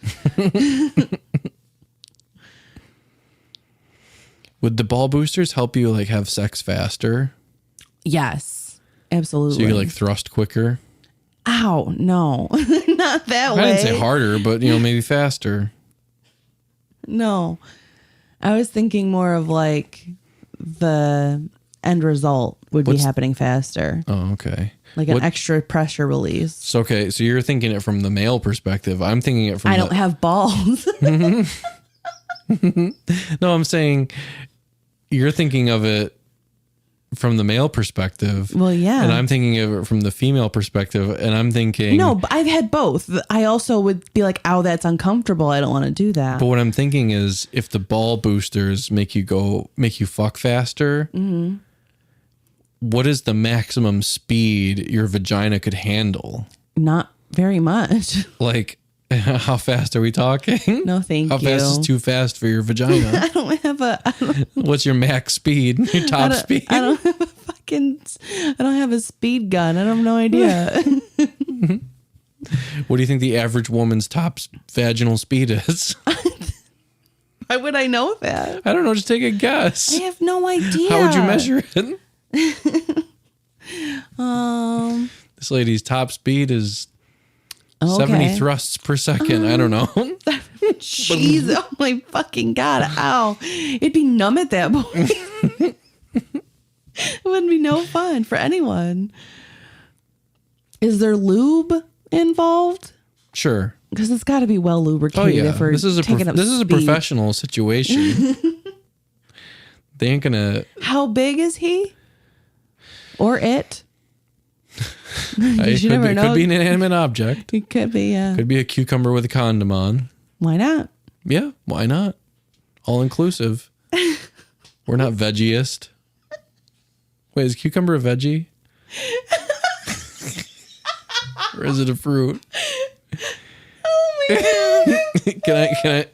Would the ball boosters help you like have sex faster? Yes, absolutely. So you like thrust quicker? Ow, no. Not that way. I didn't say harder, but you know, maybe faster. No. I was thinking more of like the end result would be happening faster. Oh, okay. Like an extra pressure release. So, okay, so you're thinking it from the male perspective. I'm thinking it from I don't have balls. No, I'm saying you're thinking of it from the male perspective. Well, yeah. And I'm thinking of it from the female perspective. And I'm thinking... No, but I've had both. I also would be like, ow, that's uncomfortable. I don't want to do that. But what I'm thinking is if the ball boosters make you fuck faster, what is the maximum speed your vagina could handle? Not very much. Like... How fast are we talking? No, thank you. How fast is too fast for your vagina? I don't have What's your max speed? Your top speed? I don't have a speed gun. I have no idea. What do you think the average woman's top vaginal speed is? Why would I know that? I don't know. Just take a guess. I have no idea. How would you measure it? This lady's top speed is 70 thrusts per second. I don't know. Jeez, oh my fucking God. Ow. It'd be numb at that point. It wouldn't be no fun for anyone. Is there lube involved? Sure. Because it's got to be well lubricated. Oh, yeah. If we're this is a professional situation. They ain't going to... How big is he? Or it? It could be an inanimate object. It could be, yeah. Could be a cucumber with a condom on. Why not? Yeah, why not? All inclusive. We're not veggieist. Wait, is cucumber a veggie? Or is it a fruit? Oh my God.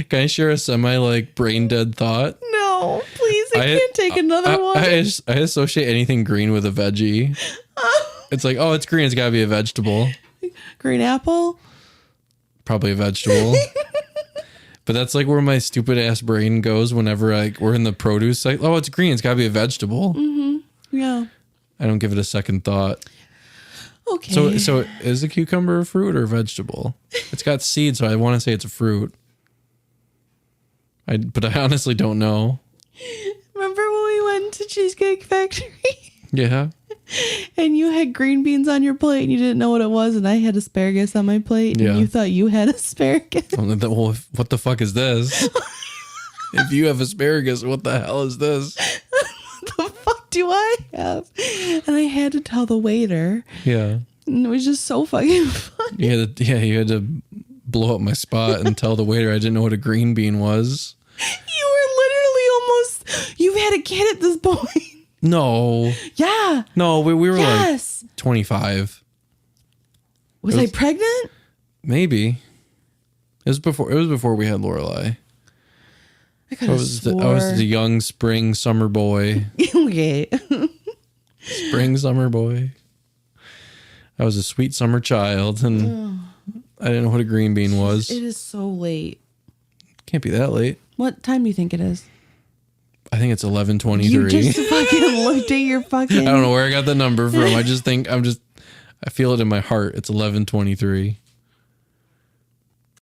Can I share a semi like brain dead thought? No, please. I can't take another one. I associate anything green with a veggie. It's like, oh, it's green. It's got to be a vegetable. Green apple? Probably a vegetable. But that's like where my stupid ass brain goes whenever we're in the produce. Like, oh, it's green. It's got to be a vegetable. Mm-hmm. Yeah. I don't give it a second thought. Okay. So is a cucumber a fruit or a vegetable? It's got seeds, so I want to say it's a fruit. But I honestly don't know. Remember when we went to Cheesecake Factory? Yeah. And you had green beans on your plate and you didn't know what it was, and I had asparagus on my plate and you thought you had asparagus. Well, what the fuck is this? If you have asparagus, what the hell is this? What the fuck do I have? And I had to tell the waiter. Yeah. And it was just so fucking funny. You had to blow up my spot and tell the waiter I didn't know what a green bean was. You were literally almost, you had a kid at this point. No. Yeah. No, we were like 25. Was I pregnant? Maybe. It was before we had Lorelai. I was the young spring summer boy. Okay. Spring summer boy. I was a sweet summer child, and I didn't know what a green bean was. It is so late. Can't be that late. What time do you think it is? I think it's 11:23. You just fucking looked at your fucking... I don't know where I got the number from. I feel it in my heart. It's 11:23.